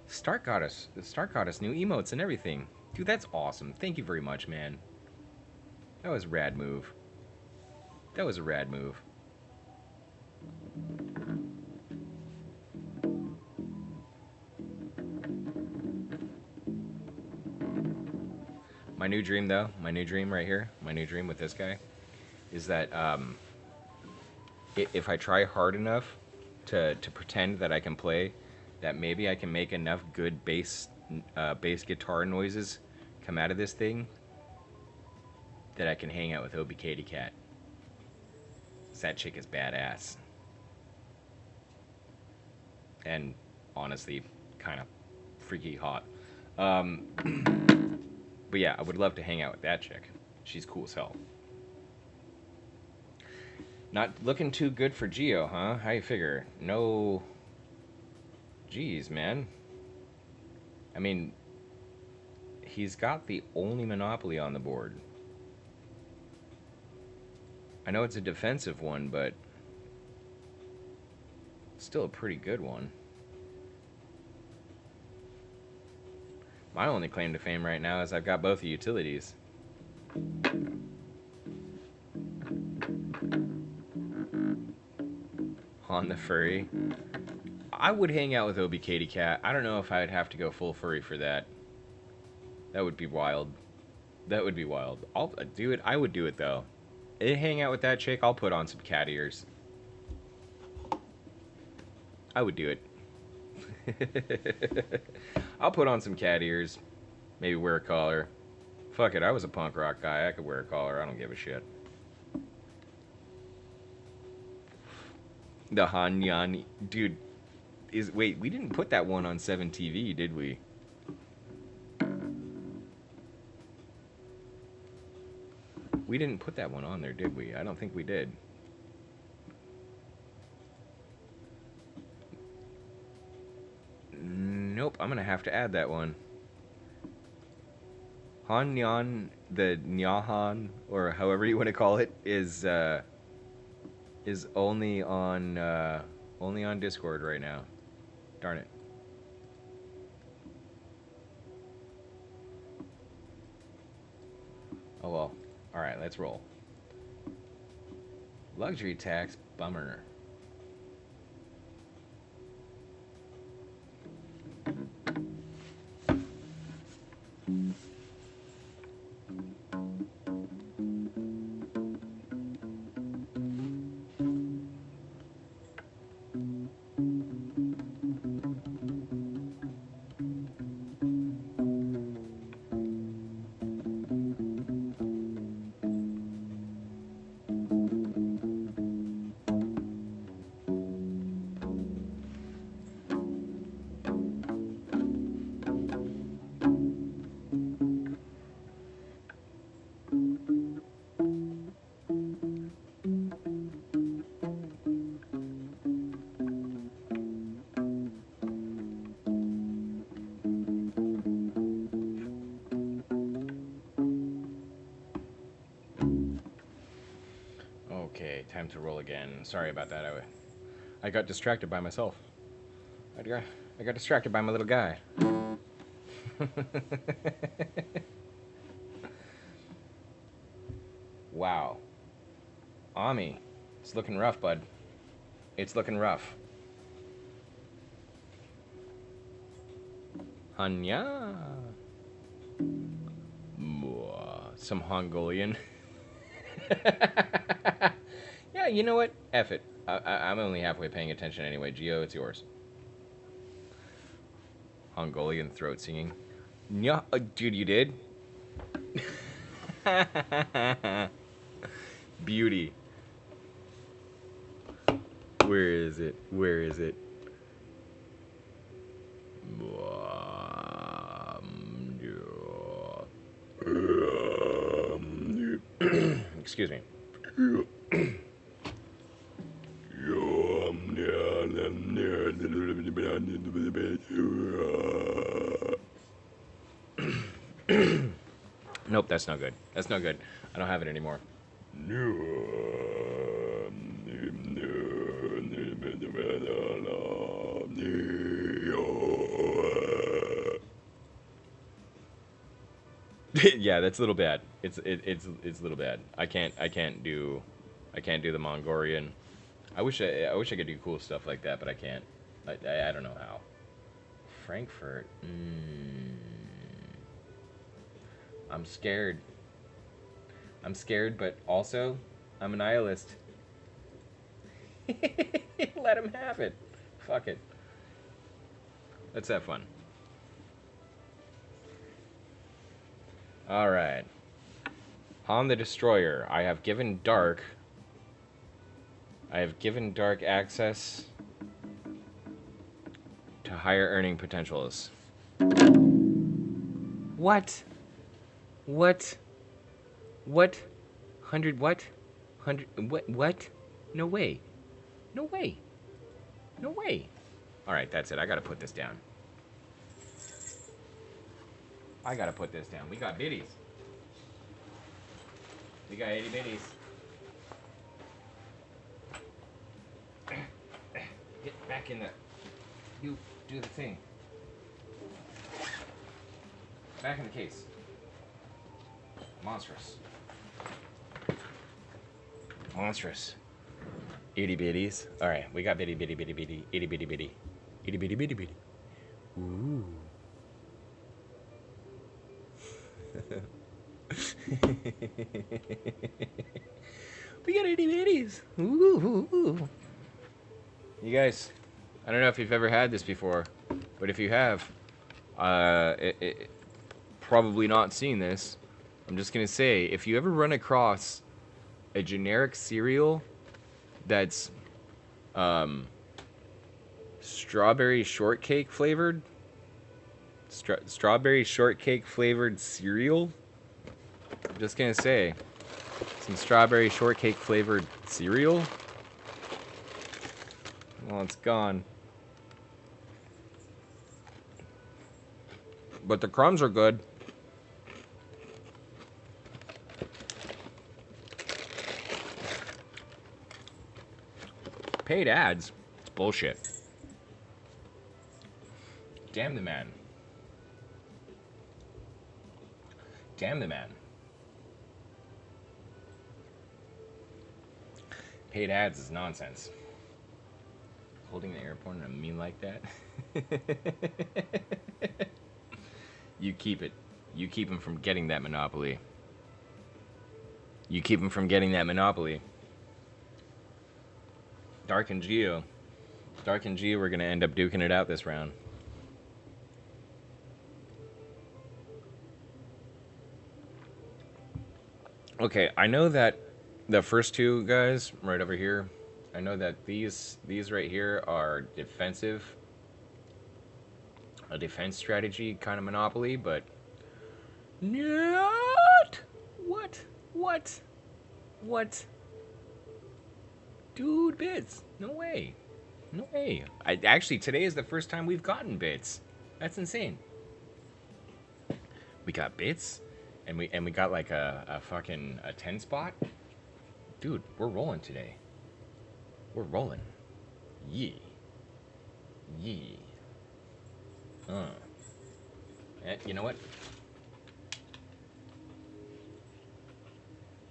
Stark got us new emotes and everything. Dude, that's awesome. Thank you very much, man. That was a rad move. That was a rad move. My new dream, though, my new dream right here, my new dream with this guy, is that if I try hard enough to pretend that I can play, that maybe I can make enough good bass guitar noises come out of this thing that I can hang out with Obi Katy Cat. 'Cause that chick is badass. And honestly, kind of freaky hot. But yeah, I would love to hang out with that chick. She's cool as hell. Not looking too good for Geo, huh? How you figure? No. Jeez, man. I mean, he's got the only monopoly on the board. I know it's a defensive one, but still a pretty good one. My only claim to fame right now is I've got both the utilities. On the furry. I would hang out with Obi Katy Cat. I don't know if I'd have to go full furry for that. That would be wild. That would be wild. I'll do it. I would do it, though. Hang out with that chick, I'll put on some cat ears. I would do it. I'll put on some cat ears. Maybe wear a collar. Fuck it, I was a punk rock guy. I could wear a collar. I don't give a shit. The Hanyan... Dude, wait, we didn't put that one on 7TV, did we? We didn't put that one on there, did we? I don't think we did. Nope, I'm gonna have to add that one. Hanyan, the Nyahan, or however you want to call it, is only on Discord right now. Darn it. Oh well. Alright, let's roll. Luxury tax, bummer. Okay, time to roll again. Sorry about that. I got distracted by myself. I got distracted by my little guy. Wow. Ami, it's looking rough, bud. It's looking rough. Hanya. Some Mongolian. Yeah, you know what? F it. I'm only halfway paying attention anyway. Geo, it's yours. Mongolian throat singing. Yeah, dude, you did? Beauty. Where is it? Where is it? Excuse me. Nope, that's not good. That's not good. I don't have it anymore. Yeah, that's a little bad. It's a little bad. I can't do the Mongolian. I wish I could do cool stuff like that, but I can't. I don't know how. Frankfurt. I'm scared. I'm scared, but also I'm a nihilist. Let him have it. Fuck it. Let's have fun. Alright. On the Destroyer, I have given Dark access to higher earning potentials. What? What? What? 100 what? 100 what? No way. No way. No way. Alright, that's it. I gotta put this down. I gotta put this down. We got biddies. We got 80 biddies. Get back in the... You do the thing. Back in the case. Monstrous. Monstrous. Itty bitties. Alright, we got bitty bitty bitty bitty. Itty bitty bitty. Itty bitty bitty bitty. Ooh. We got itty bitties. Ooh. You guys, I don't know if you've ever had this before, but if you have, probably not seen this. I'm just gonna say, if you ever run across a generic cereal that's strawberry shortcake flavored, strawberry shortcake flavored cereal, I'm just gonna say, some strawberry shortcake flavored cereal. Well, it's gone. But the crumbs are good. Paid ads. It's bullshit. Damn the man. Damn the man. Paid ads is nonsense. Holding the airport in a meme like that? You keep it. You keep him from getting that monopoly. You keep him from getting that monopoly. Dark and Geo. Dark and Geo, we're going to end up duking it out this round. Okay, I know that the first two guys right over here, I know that these right here are defensive. A defense strategy kind of monopoly, but... What? What? What? What? Dude, bits. No way. No way. Actually, today is the first time we've gotten bits. That's insane. We got bits, and we got like a fucking 10 spot. Dude, we're rolling today. We're rolling. Yee. Yee. You know what?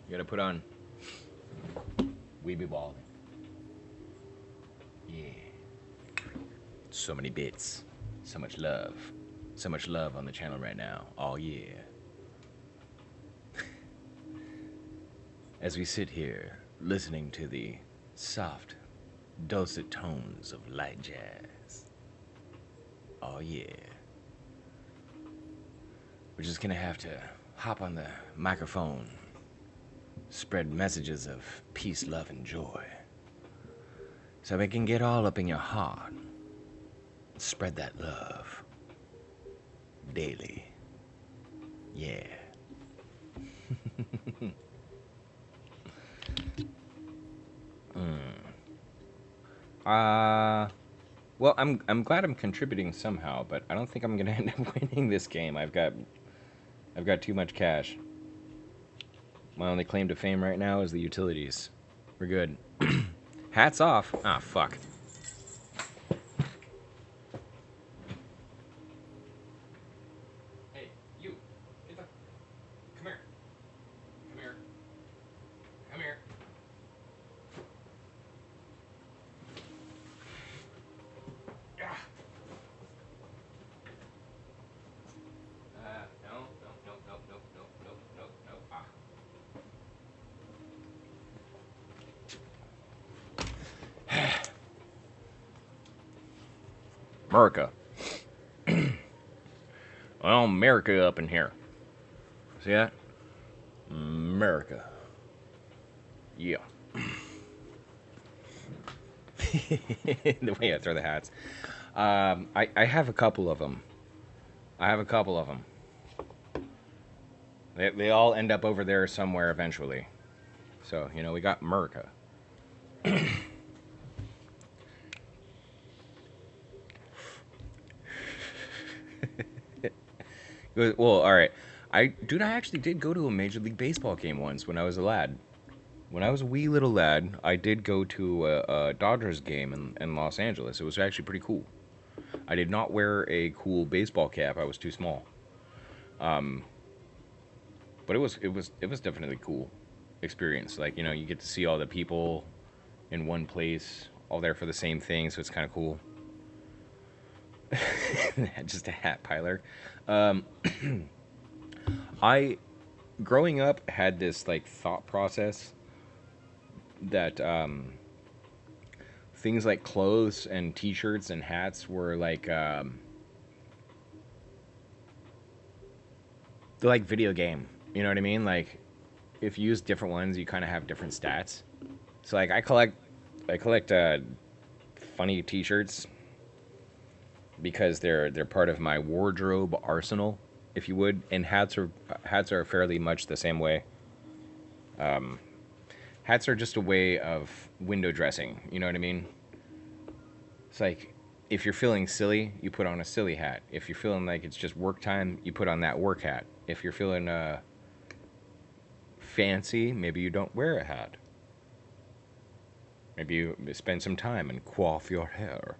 You gotta put on We be balling. Yeah. So many bits. So much love. So much love on the channel right now. Oh yeah. As we sit here, listening to the soft, dulcet tones of light jazz. Oh yeah. We're just gonna have to hop on the microphone, spread messages of peace, love, and joy. So we can get all up in your heart. Spread that love. Daily. Yeah. Well, I'm glad I'm contributing somehow, but I don't think I'm gonna end up winning this game. I've got too much cash. My only claim to fame right now is the utilities. We're good. Hats off. Ah, fuck. Hey, you. Get the... Come here. Come here. Come here. Ah. No. Ah. America. Well, America up in here. See that? America. Yeah. The way I throw the hats. I have a couple of them. They all end up over there somewhere eventually. So, you know, we got America. Well, all right. I actually did go to a Major League Baseball game once when I was a lad. When I was a wee little lad, I did go to a Dodgers game in Los Angeles. It was actually pretty cool. I did not wear a cool baseball cap. I was too small. But it was definitely a cool experience. Like, you know, you get to see all the people in one place, all there for the same thing, so it's kind of cool. Just a hat piler. I, growing up, had this like thought process that things like clothes and t-shirts and hats were like they're like video game. You know what I mean? Like, if you use different ones, you kind of have different stats. So like I collect funny t-shirts because they're part of my wardrobe arsenal, if you would. And hats are fairly much the same way. Hats are just a way of window dressing. You know what I mean? It's like, if you're feeling silly, you put on a silly hat. If you're feeling like it's just work time, you put on that work hat. If you're feeling fancy, maybe you don't wear a hat. Maybe you spend some time and coif your hair.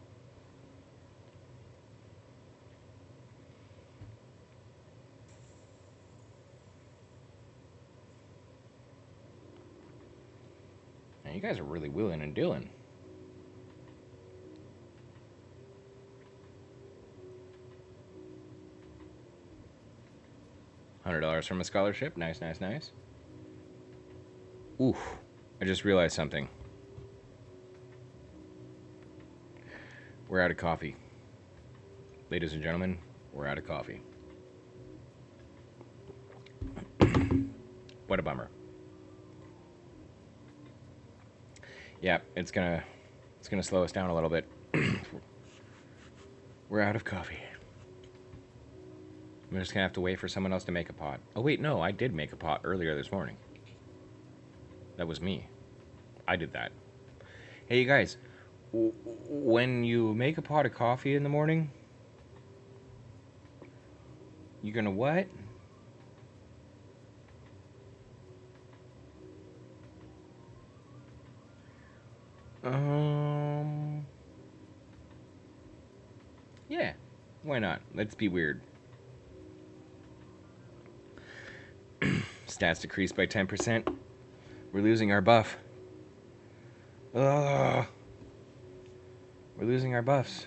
Man, you guys are really wheeling and dealing. $100 from a scholarship. Nice. Oof. I just realized something. We're out of coffee. Ladies and gentlemen, we're out of coffee. What a bummer. Yeah, it's gonna slow us down a little bit. We're out of coffee. I'm just gonna have to wait for someone else to make a pot. Oh wait, no, I did make a pot earlier this morning. That was me. I did that. Hey, you guys, when you make a pot of coffee in the morning, you're gonna what? Yeah, why not? Let's be weird. Stats decreased by 10%. We're losing our buff. Ugh. We're losing our buffs.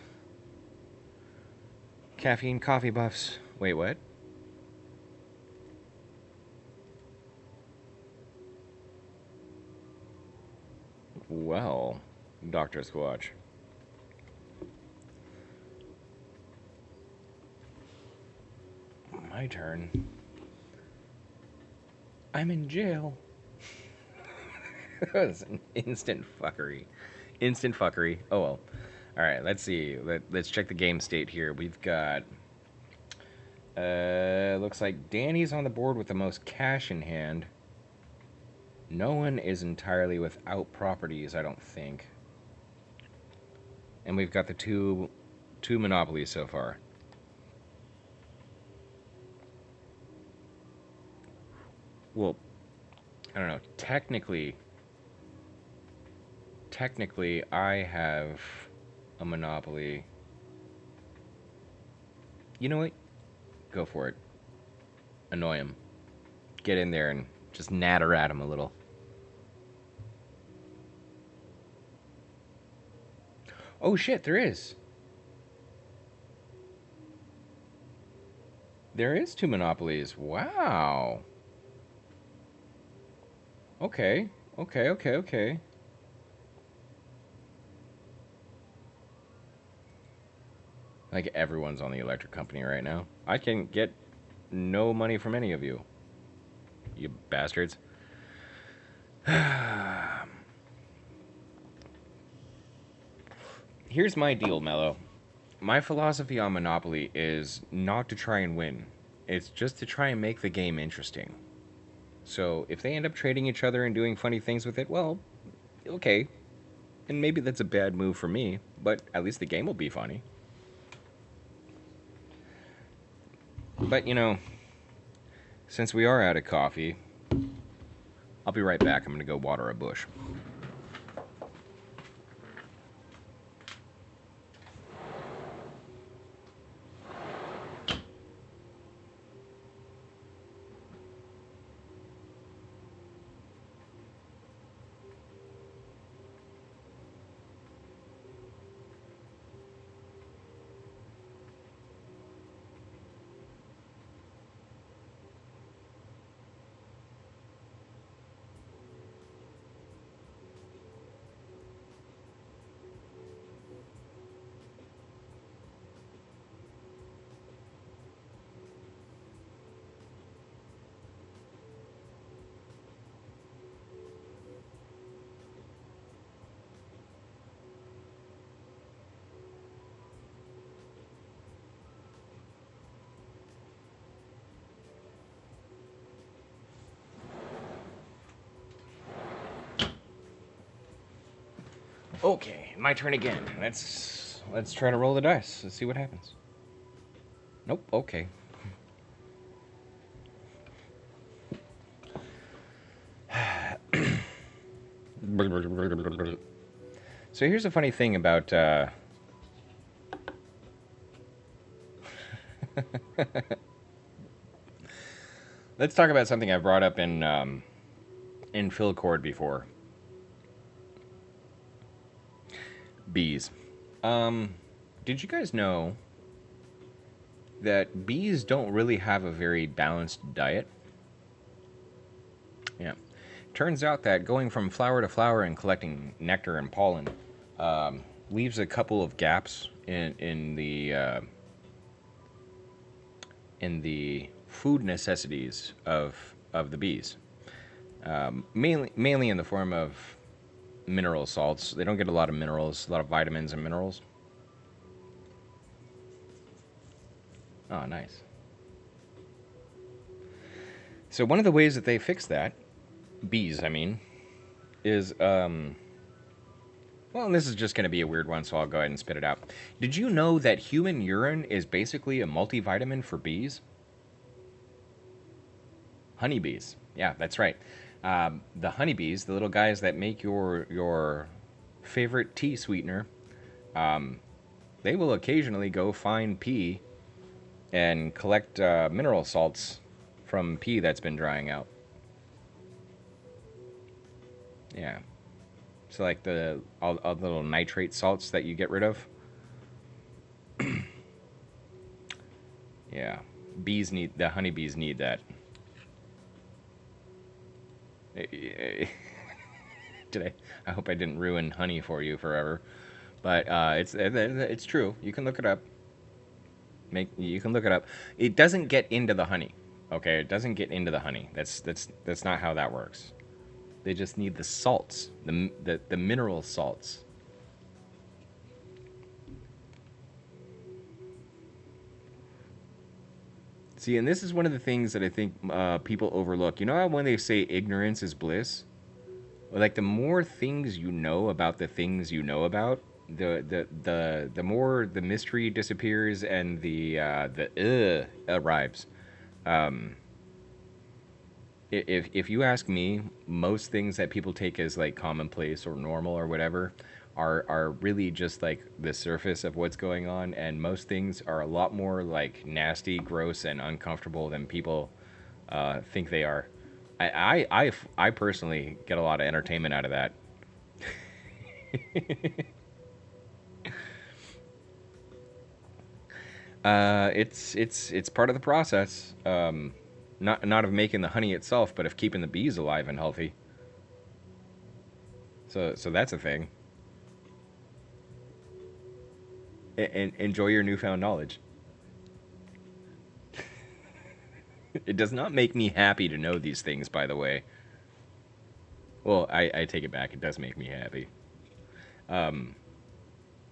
Caffeine coffee buffs. Wait, what? Well, Dr. Squatch. My turn. I'm in jail. That was an instant fuckery. Instant fuckery. Oh well. Alright, let's see. Let's check the game state here. We've got... looks like Danny's on the board with the most cash in hand. No one is entirely without properties, I don't think. And we've got the two monopolies so far. Well, I don't know. Technically, I have a monopoly. You know what? Go for it. Annoy him. Get in there and just natter at him a little. Oh shit, there is. There is 2 monopolies. Wow. Okay. Okay. Like, everyone's on the electric company right now. I can get no money from any of you. You bastards. Here's my deal, Mello. My philosophy on Monopoly is not to try and win. It's just to try and make the game interesting. So if they end up trading each other and doing funny things with it, well, okay. And maybe that's a bad move for me, but at least the game will be funny. But, you know, since we are out of coffee, I'll be right back. I'm going to go water a bush. Okay, my turn again. Let's try to roll the dice. Let's see what happens. Nope, okay. So here's a funny thing about let's talk about something I brought up in Philcord before. Bees. Did you guys know that bees don't really have a very balanced diet? Yeah. Turns out that going from flower to flower and collecting nectar and pollen leaves a couple of gaps in the food necessities of the bees. Mainly in the form of mineral salts. They don't get a lot of minerals, a lot of vitamins and minerals. Oh, nice. So one of the ways that they fix that, bees, I mean, is, well, and this is just going to be a weird one, so I'll go ahead and spit it out. Did you know that human urine is basically a multivitamin for bees? Honeybees. Yeah, that's right. The honeybees, the little guys that make your favorite tea sweetener, they will occasionally go find pee and collect mineral salts from pee that's been drying out. Yeah. So like all the little nitrate salts that you get rid of. Yeah, the honeybees need that. Did I hope I didn't ruin honey for you forever, but it's true. You can look it up. You can look it up. It doesn't get into the honey. Okay, it doesn't get into the honey. That's not how that works. They just need the salts, the mineral salts. See, and this is one of the things that I think people overlook. You know how when they say ignorance is bliss? Like the more things you know about the things you know about, the more the mystery disappears and the arrives. Um, if you ask me, most things that people take as like commonplace or normal or whatever are really just like the surface of what's going on, and most things are a lot more like nasty, gross, and uncomfortable than people think they are. I personally get a lot of entertainment out of that. It's part of the process. Not of making the honey itself, but of keeping the bees alive and healthy. So that's a thing. And enjoy your newfound knowledge. It does not make me happy to know these things, by the way. Well, I take it back. It does make me happy. Um,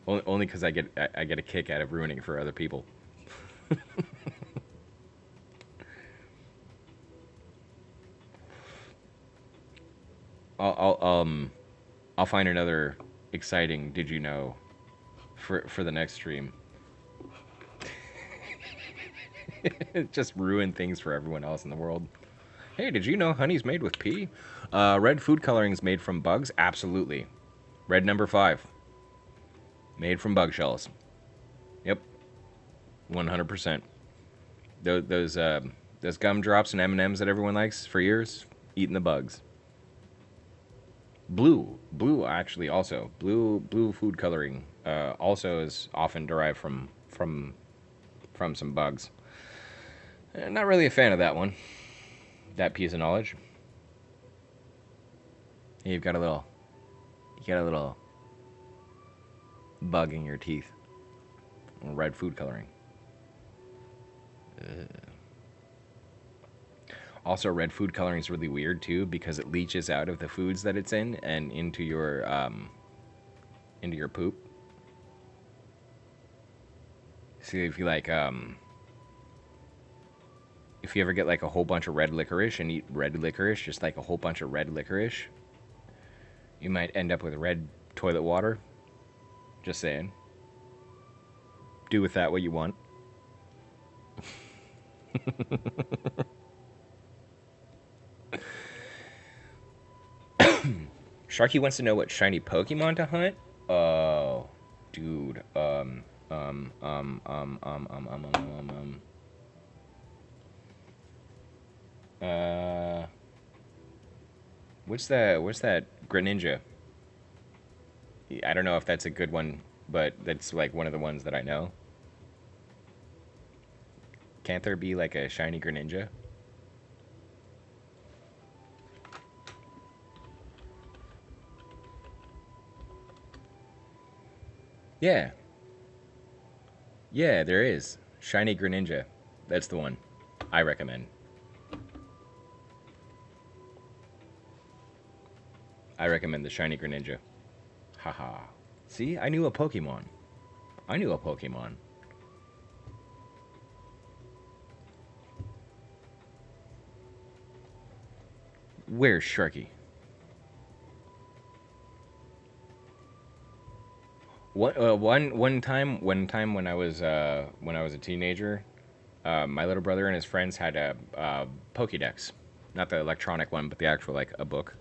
only because I get a kick out of ruining it for other people. I'll I'll find another exciting did you know for the next stream. Just ruin things for everyone else in the world. Hey, did you know honey's made with pee? Red food coloring is made from bugs? Absolutely. Red number 5. Made from bug shells. Yep. 100%. Those gumdrops and M&Ms that everyone likes for years, eating the bugs. Blue actually also. Blue food coloring also is often derived from some bugs. Not really a fan of that one. That piece of knowledge. You got a little bug in your teeth. Red food coloring. Also, red food coloring is really weird too because it leaches out of the foods that it's in and into your poop. So if you like if you ever get like a whole bunch of red licorice and eat red licorice, just like a whole bunch of red licorice, you might end up with red toilet water. Just saying. Do with that what you want. Sharky wants to know what shiny Pokemon to hunt. Oh, dude. Uh, what's that Greninja? I don't know if that's a good one, but that's like one of the ones that I know. Can't there be like a shiny Greninja? Yeah. Yeah, there is. Shiny Greninja. That's the one I recommend. I recommend the shiny Greninja. Haha. See, I knew a Pokemon. I knew a Pokemon. Where's Sharky? One time when I was a teenager, my little brother and his friends had a Pokédex, not the electronic one, but the actual like a book.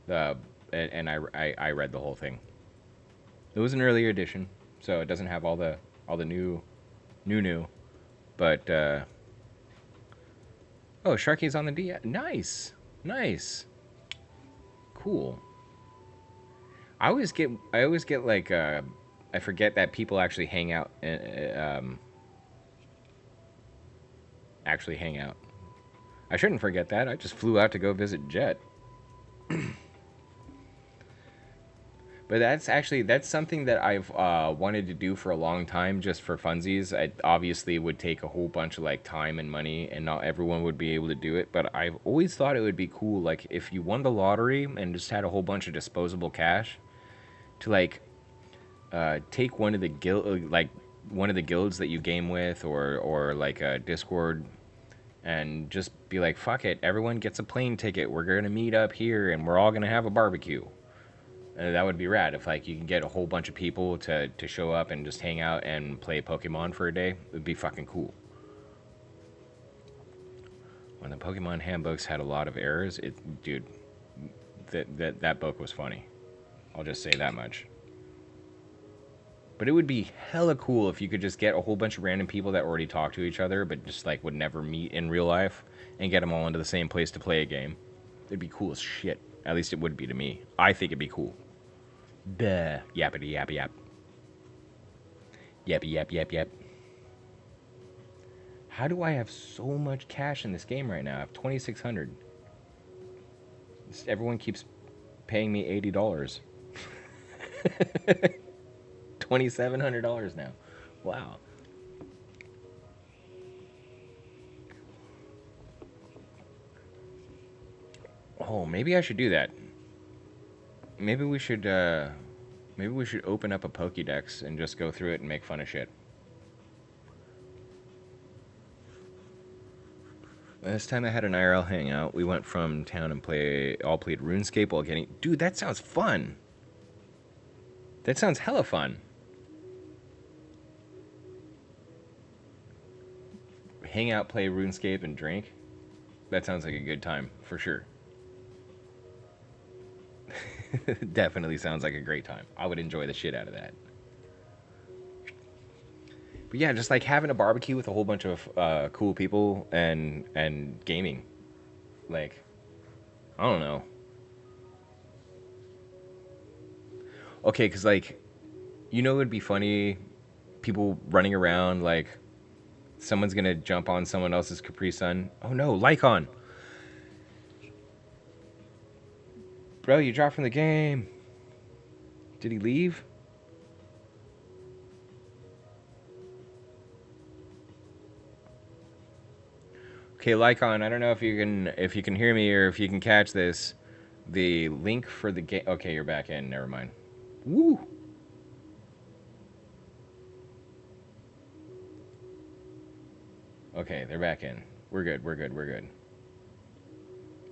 The and I read the whole thing. It was an earlier edition, so it doesn't have all the new, but oh, Sharky's on the D. Nice, nice, cool. I always get like I forget that people actually hang out actually hang out. I shouldn't forget that. I just flew out to go visit Jet. But that's something that I've wanted to do for a long time, just for funsies. It obviously would take a whole bunch of like time and money, and not everyone would be able to do it. But I've always thought it would be cool, like if you won the lottery and just had a whole bunch of disposable cash, to like take one of the one of the guilds that you game with, or like a Discord, and just be like, fuck it, everyone gets a plane ticket. We're gonna meet up here, and we're all gonna have a barbecue. That would be rad if like you can get a whole bunch of people to show up and just hang out and play Pokemon for a day. It would be fucking cool. When the Pokemon handbooks had a lot of errors, dude, that book was funny. I'll just say that much. But it would be hella cool if you could just get a whole bunch of random people that already talk to each other, but just like would never meet in real life, and get them all into the same place to play a game. It'd be cool as shit. At least it would be to me. I think it'd be cool. Duh. Yappity yap yap. Yappy yap yap yap. How do I have so much cash in this game right now? I have 2,600. Everyone keeps paying me $80. $2,700 now. Wow. Oh, maybe I should do that. Maybe we should open up a Pokédex and just go through it and make fun of shit. Last time I had an IRL hangout, we went from town and all played RuneScape while getting... Dude, that sounds fun. That sounds hella fun. Hang out, play RuneScape, and drink. That sounds like a good time, for sure. Definitely sounds like a great time. I would enjoy the shit out of that. But yeah, just like having a barbecue with a whole bunch of cool people and gaming. Like, I don't know. Okay, because like, you know, it'd be funny, people running around like someone's gonna jump on someone else's Capri Sun. Oh no, Lycon! Bro, you dropped from the game. Did he leave? Okay, Lycon, I don't know if you can hear me or if you can catch this. The link for the game. Okay, you're back in. Never mind. Woo! Okay, they're back in. We're good. We're good. We're good.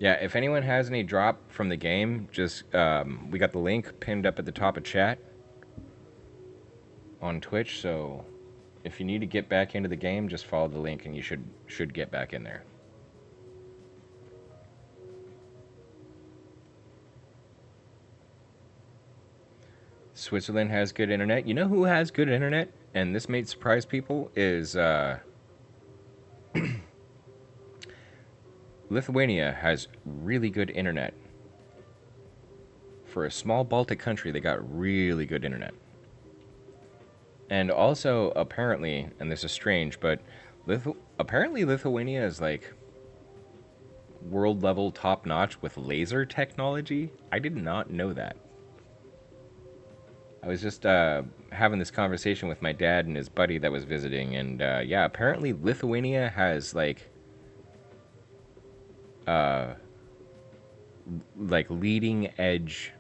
Yeah, if anyone has any drop from the game, just we got the link pinned up at the top of chat on Twitch. So if you need to get back into the game, just follow the link and you should get back in there. Switzerland has good internet. You know who has good internet? And this may surprise people, is Lithuania has really good internet. For a small Baltic country, they got really good internet. And also, apparently, and this is strange, but apparently Lithuania is like world level top notch with laser technology. I did not know that. I was just having this conversation with my dad and his buddy that was visiting, and yeah, apparently Lithuania has like leading edge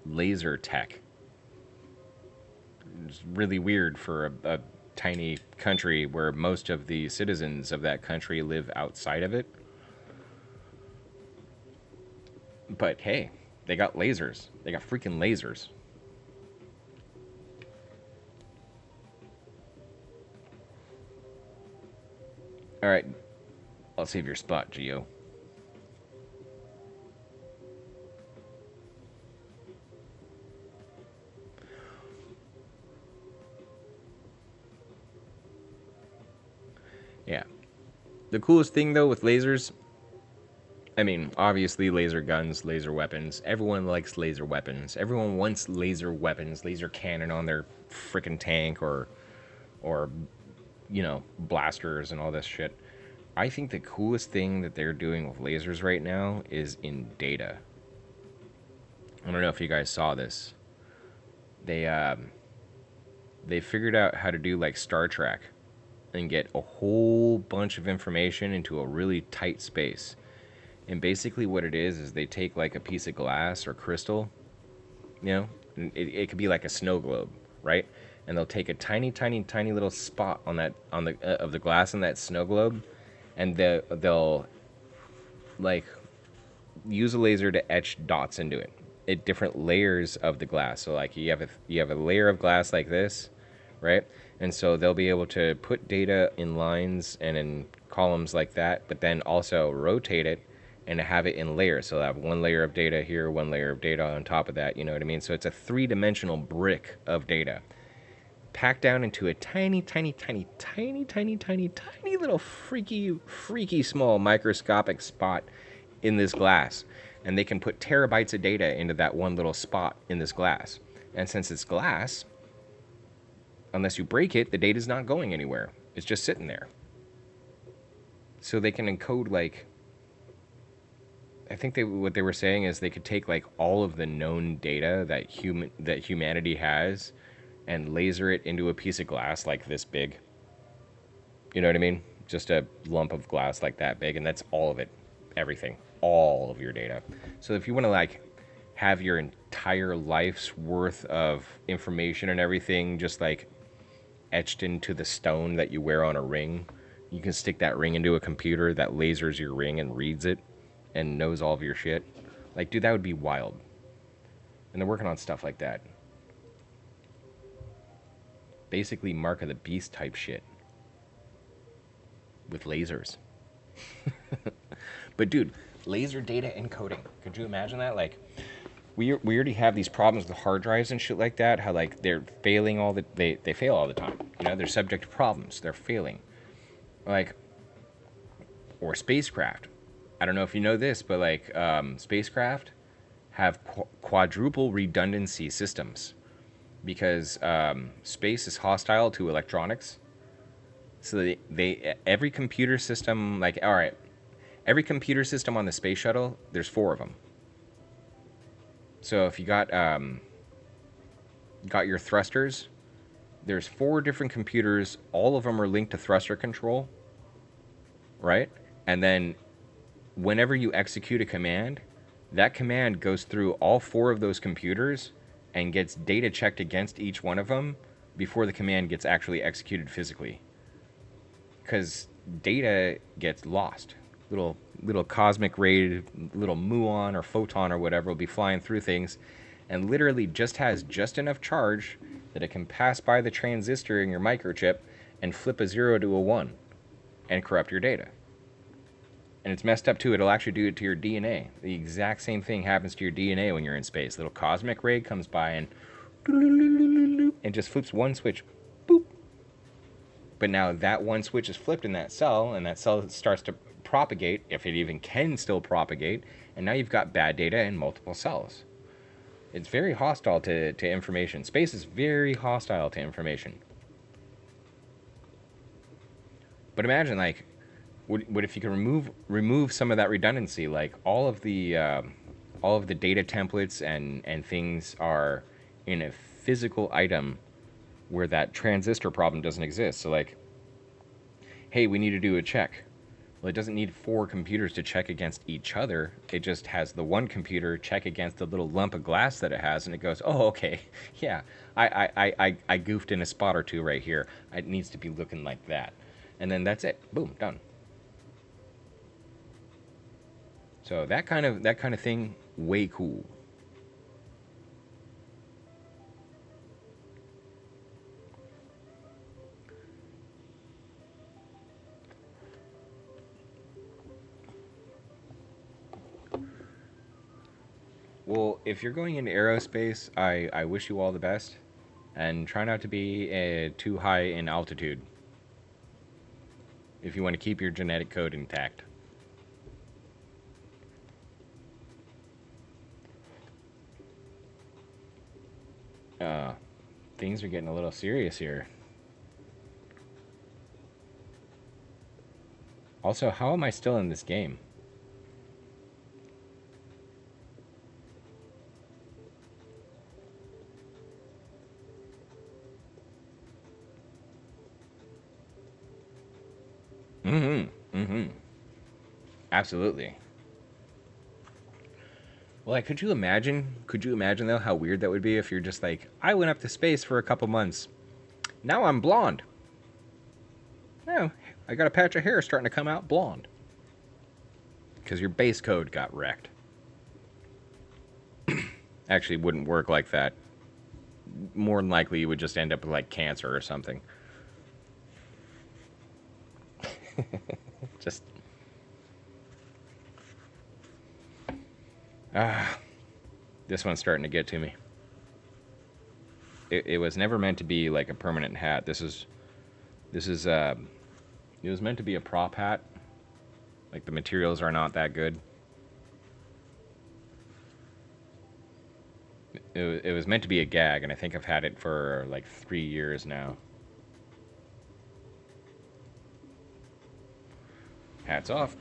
laser tech. It's really weird for a tiny country where most of the citizens of that country live outside of it. But hey, they got lasers. They got freaking lasers. Alright, I'll save your spot, Geo. Yeah. The coolest thing, though, with lasers, I mean, obviously, laser guns, laser weapons. Everyone likes laser weapons. Everyone wants laser weapons, laser cannon on their freaking tank, or blasters and all this shit. I think the coolest thing that they're doing with lasers right now is in data. I don't know if you guys saw this. They they figured out how to do like Star Trek and get a whole bunch of information into a really tight space. And basically, what it is they take like a piece of glass or crystal, it could be like a snow globe, right? And they'll take a tiny, tiny, tiny little spot on that on the of the glass in that snow globe, and they'll like use a laser to etch dots into it at different layers of the glass. So like you have a layer of glass like this, right? And so they'll be able to put data in lines and in columns like that, but then also rotate it and have it in layers. So they'll have one layer of data here, one layer of data on top of that, you know what I mean? So it's a three-dimensional brick of data packed down into a tiny, tiny, tiny, tiny, tiny, tiny, tiny little freaky small microscopic spot in this glass. And they can put terabytes of data into that one little spot in this glass. And since it's glass, unless you break it, the data's not going anywhere. It's just sitting there. So they can encode like, I think what they were saying is they could take like all of the known data that humanity has and laser it into a piece of glass like this big. You know what I mean? Just a lump of glass like that big, and that's all of it. Everything. All of your data. So if you want to like have your entire life's worth of information and everything just like etched into the stone that you wear on a ring, you can stick that ring into a computer that lasers your ring and reads it and knows all of your shit. Like, dude, that would be wild. And they're working on stuff like that. Basically Mark of the Beast type shit with lasers. But dude, laser data encoding. Could you imagine that? Like, we already have these problems with hard drives and shit like that. How like they're failing they fail all the time. You know, they're subject to problems. They're failing. Like, or spacecraft. I don't know if you know this, but like spacecraft have quadruple redundancy systems because space is hostile to electronics. So every computer system, like, all right, every computer system on the space shuttle, there's 4 of them. So if you got your thrusters, there's 4 different computers. All of them are linked to thruster control, right? And then whenever you execute a command, that command goes through all 4 of those computers and gets data checked against each one of them before the command gets actually executed physically. Because data gets lost. Little cosmic ray, little muon or photon or whatever will be flying through things and literally just has just enough charge that it can pass by the transistor in your microchip and flip a 0 to a 1 and corrupt your data. And it's messed up too. It'll actually do it to your DNA. The exact same thing happens to your DNA when you're in space. Little cosmic ray comes by and just flips one switch. Boop. But now that one switch is flipped in that cell, and that cell starts to propagate, if it even can still propagate, and now you've got bad data in multiple cells. It's very hostile to information. Space is very hostile to information. But imagine, like, what if you can remove some of that redundancy? Like all of the data templates and things are in a physical item where that transistor problem doesn't exist. So like, hey, we need to do a check. Well, it doesn't need 4 computers to check against each other. It just has the one computer check against the little lump of glass that it has, and it goes, oh, okay, yeah, I goofed in a spot or 2 right here. It needs to be looking like that. And then that's it. Boom, done. So that kind of thing, way cool. Well, if you're going into aerospace, I wish you all the best, and try not to be too high in altitude if you want to keep your genetic code intact. Uh, things are getting a little serious here. Also, how am I still in this game? Mm-hmm. Mm-hmm. Absolutely. Well, like, could you imagine? Could you imagine though how weird that would be if you're just like, I went up to space for a couple months. Now I'm blonde. Oh, I got a patch of hair starting to come out blonde. Because your base code got wrecked. Actually, wouldn't work like that. More than likely, you would just end up with like cancer or something. Just this one's starting to get to me. It was never meant to be like a permanent hat. This is it was meant to be a prop hat. Like the materials are not that good. It was meant to be a gag, and I think I've had it for like 3 years now. Hats off.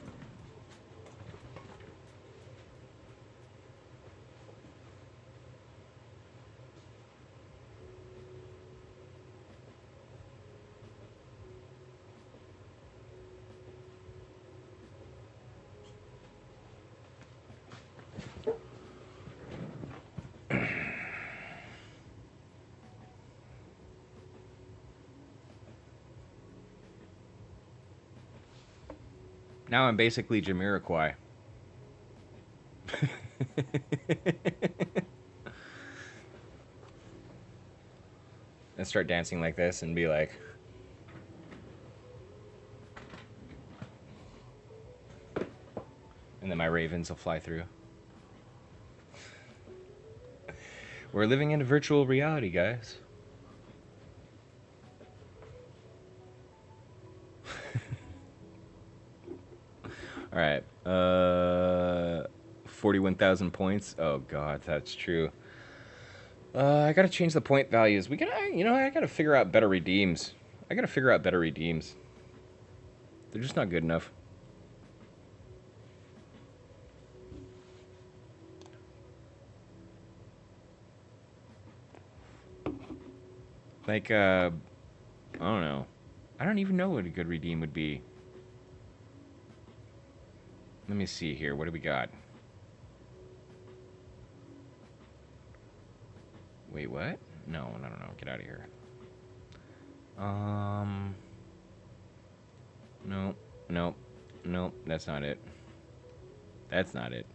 Now I'm basically Jamiroquai. And start dancing like this and be like, and then my ravens will fly through. We're living in a virtual reality, guys. All right. 41,000 points. Oh god, that's true. I gotta change the point values. We gotta, I gotta figure out better redeems. They're just not good enough. Like, I don't know. I don't even know what a good redeem would be. Let me see here. What do we got? Wait, what? No. Get out of here. No. That's not it. That's not it.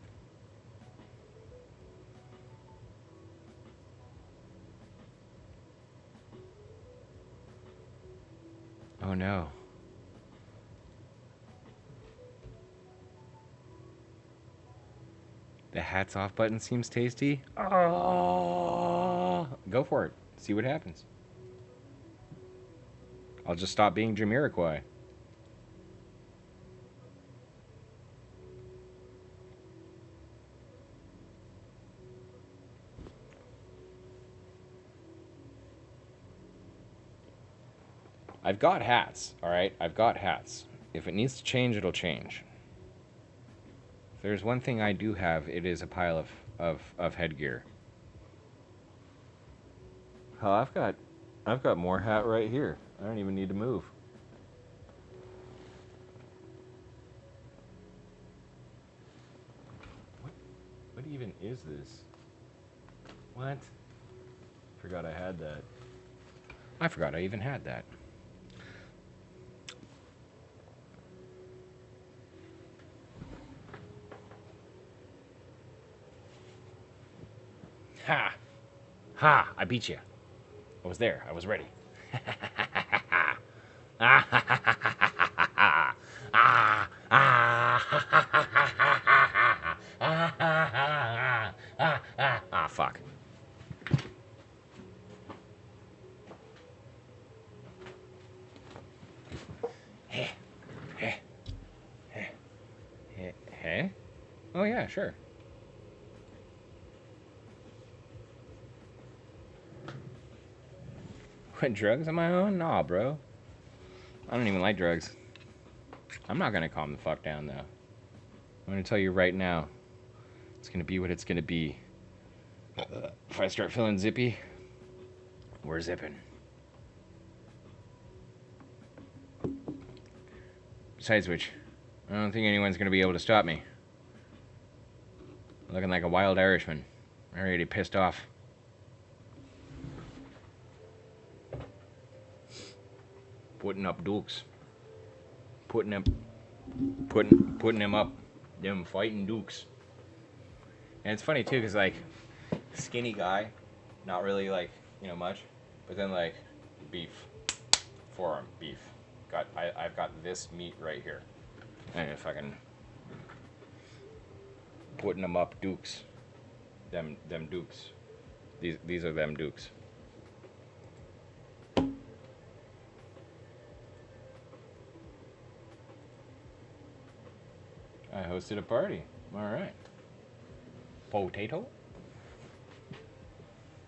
Oh no. The hats off button seems tasty. Oh, go for it. See what happens. I'll just stop being Jamiroquai. I've got hats, all right? I've got hats. If it needs to change, it'll change. If there's one thing I do have, it is a pile of headgear. Hell, I've got more hat right here. I don't even need to move. What even is this? What? Forgot I had that. I forgot I even had that. Ha! Ha! I beat you. I was there. I was ready. Ah, fuck. Hey? Oh, yeah, sure. What, drugs on my own? Nah, bro. I don't even like drugs. I'm not gonna calm the fuck down, though. I'm gonna tell you right now. It's gonna be what it's gonna be. If I start feeling zippy, we're zipping. Besides which, I don't think anyone's gonna be able to stop me. Looking like a wild Irishman. Already pissed off. Putting up dukes. Putting them up. Them fighting dukes. And it's funny too, cause like, skinny guy, not really like, much, but then like, beef, forearm, beef. I've got this meat right here. And if I can, putting them up dukes. Them dukes. These are them dukes. I hosted a party. Alright. Potato?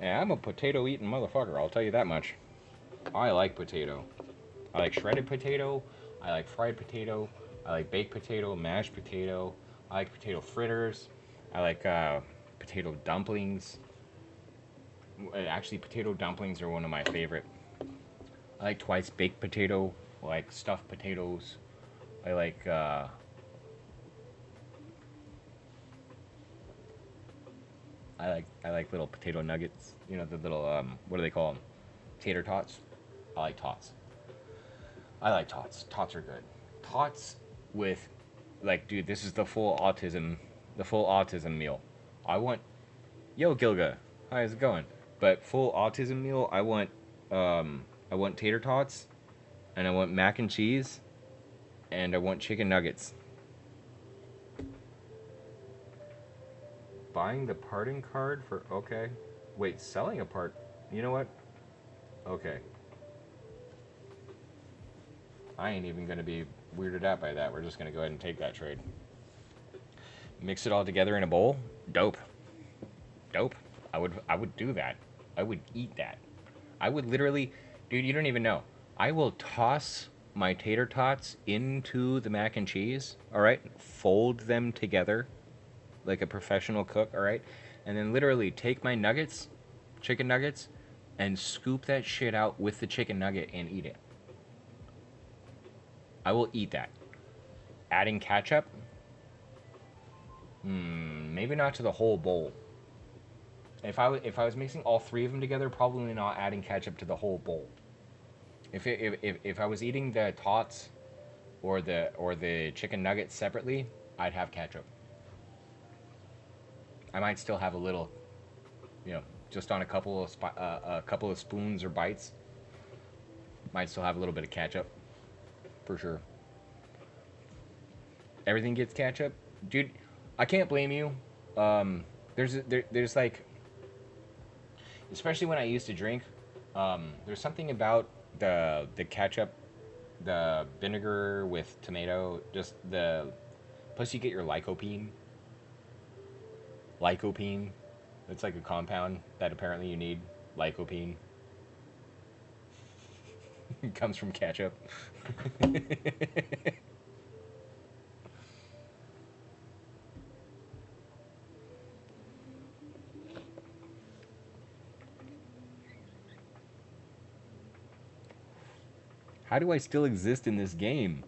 Yeah, I'm a potato eating motherfucker, I'll tell you that much. I like potato. I like shredded potato. I like fried potato. I like baked potato, mashed potato. I like potato fritters. I like potato dumplings. Actually, potato dumplings are one of my favorite. I like twice baked potato. I like stuffed potatoes. I like I like little potato nuggets. You know, the little what do they call them? Tater tots. I like tots. I like tots. Tots are good. Tots with, like, dude, this is the full autism meal. I want, yo Gilga, how's it going? But full autism meal, I want tater tots, and I want mac and cheese, and I want chicken nuggets. Buying the parting card for, okay. Wait, selling a part, you know what? Okay. I ain't even gonna be weirded out by that. We're just gonna go ahead and take that trade. Mix it all together in a bowl. Dope. Dope. I would do that. I would eat that. I would literally, dude, you don't even know. I will toss my tater tots into the mac and cheese, all right? Fold them together like a professional cook, all right? And then literally take my nuggets, chicken nuggets, and scoop that shit out with the chicken nugget and eat it. I will eat that. Adding ketchup? Maybe not to the whole bowl. If I was mixing all three of them together, probably not adding ketchup to the whole bowl. If I was eating the tots or the chicken nuggets separately, I'd have ketchup. I might still have a little, just on a couple of spoons or bites. Might still have a little bit of ketchup, for sure. Everything gets ketchup, dude. I can't blame you. There's like, especially when I used to drink, there's something about the ketchup, the vinegar with tomato, just the, plus you get your lycopene. Lycopene, it's like a compound that apparently you need. Lycopene. It comes from ketchup. How do I still exist in this game?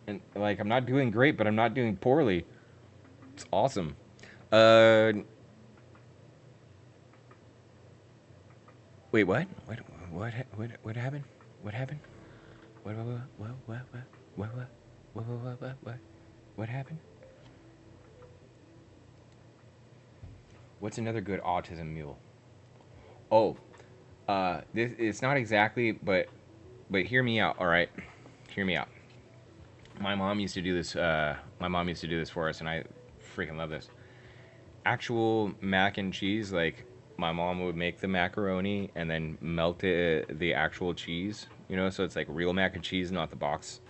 And like, I'm not doing great, but I'm not doing poorly. It's awesome. Wait, what? What happened? What happened? What? What happened? What's another good autism meal? Oh, this, it's not exactly, but hear me out, all right? Hear me out. My mom used to do this. My mom used to do this for us, and I freaking love this. Actual mac and cheese, like my mom would make the macaroni and then melt the actual cheese, so it's like real mac and cheese, not the box.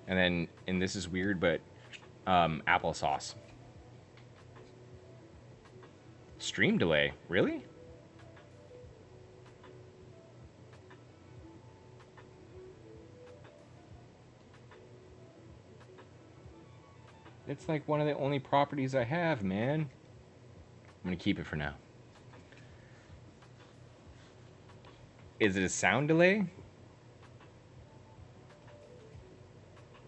And then, and this is weird, but applesauce. Stream delay, really? It's like one of the only properties I have, man. I'm gonna keep it for now. Is it a sound delay?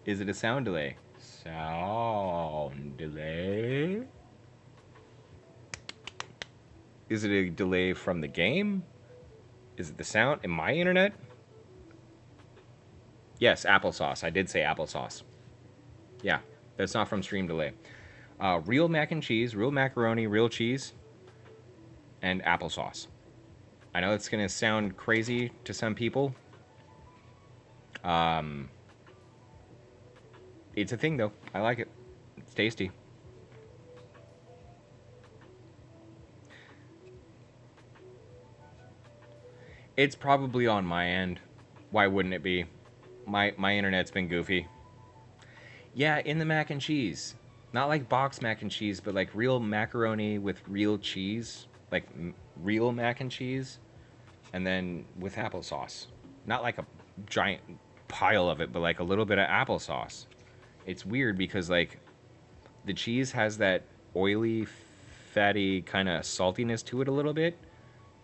Is it a sound delay? Sound delay? Is it a delay from the game? Is it the sound in my internet? Yes, applesauce. I did say applesauce. Yeah, that's not from stream delay. Real mac and cheese, real macaroni, real cheese, and applesauce. I know it's going to sound crazy to some people. It's a thing, though. I like it. It's tasty. It's probably on my end. Why wouldn't it be? My internet's been goofy. Yeah, in the mac and cheese. Not like box mac and cheese, but like real macaroni with real cheese. Like real mac and cheese. And then with applesauce. Not like a giant pile of it, but like a little bit of applesauce. It's weird because like the cheese has that oily, fatty kind of saltiness to it a little bit.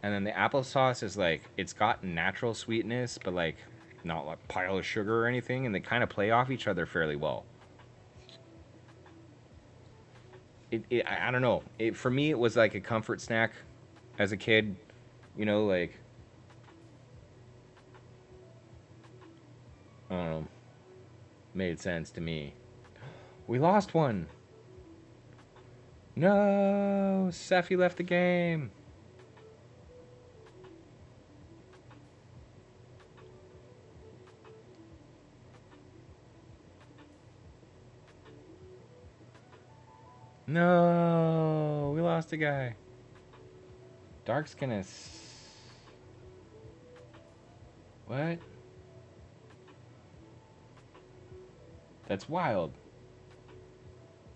And then the applesauce is like, it's got natural sweetness, but like not like a pile of sugar or anything. And they kind of play off each other fairly well. I don't know. For me, it was like a comfort snack as a kid. You know, like, I don't know. Made sense to me. We lost one. No, Seffi left the game. No, we lost a guy. Dark's gonna... What? That's wild.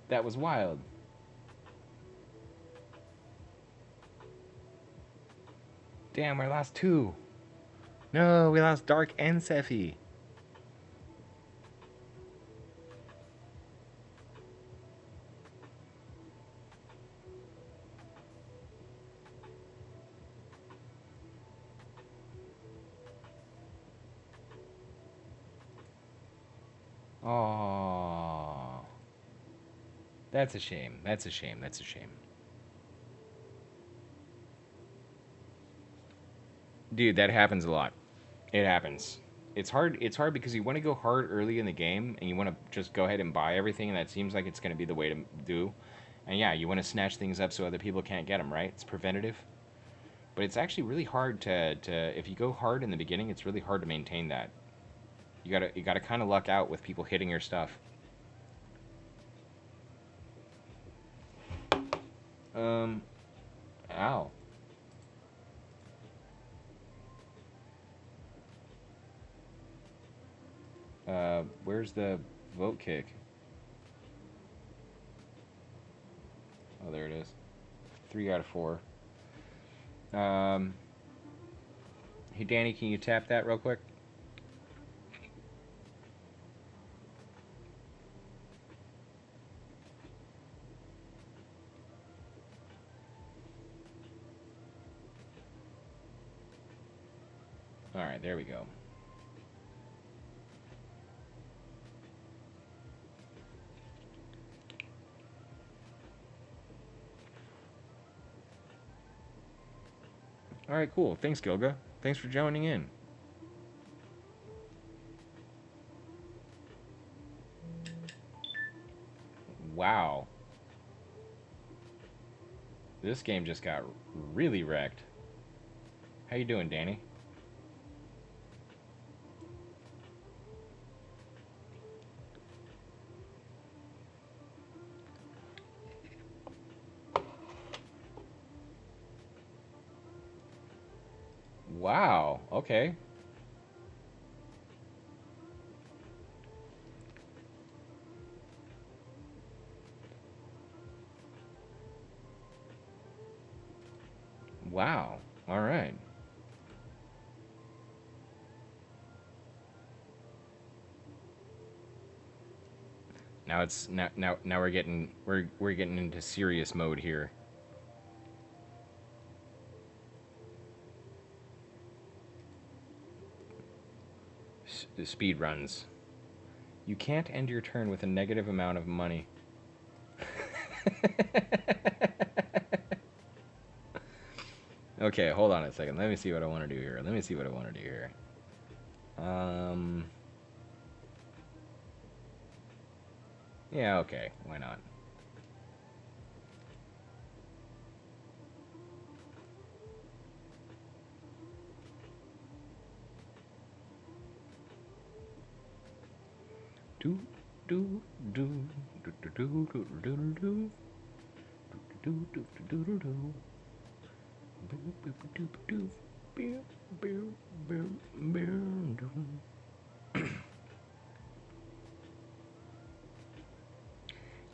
That was wild. Damn, we lost two. No, we lost Dark and Seffi. Oh, that's a shame. That's a shame. That's a shame. Dude, that happens a lot. It happens. It's hard. It's hard because you want to go hard early in the game, and you want to just go ahead and buy everything, and that seems like it's going to be the way to do. And yeah, you want to snatch things up so other people can't get them, right? It's preventative. But it's actually really hard to if you go hard in the beginning, it's really hard to maintain that. You gotta kind of luck out with people hitting your stuff. Ow. Where's the vote kick? Oh, there it is. 3 out of 4. Hey, Danny, can you tap that real quick? All right, there we go. All right, cool. Thanks, Gilga. Thanks for joining in. Wow. This game just got really wrecked. How you doing, Danny? Wow. Okay. Wow. All right. Now it's now we're getting into serious mode here. Speed runs. You can't end your turn with a negative amount of money. Okay, hold on a second. Let me see what I want to do here. Yeah, okay. Why not? Do do do do do do do do do do do do do do.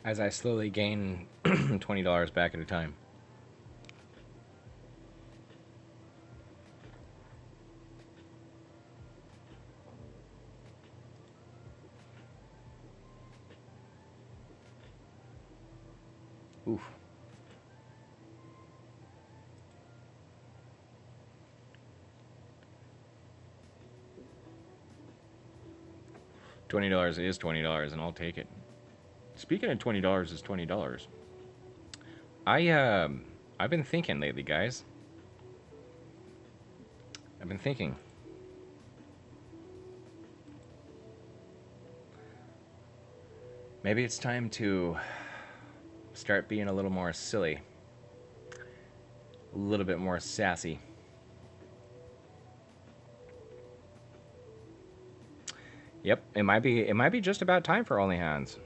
As I slowly gain $20 back at a time. Oof. $20 is $20, and I'll take it. Speaking of $20 is $20. I've been thinking lately, guys. I've been thinking. Maybe it's time to start being a little more silly. A little bit more sassy. Yep, it might be just about time for Only Hands.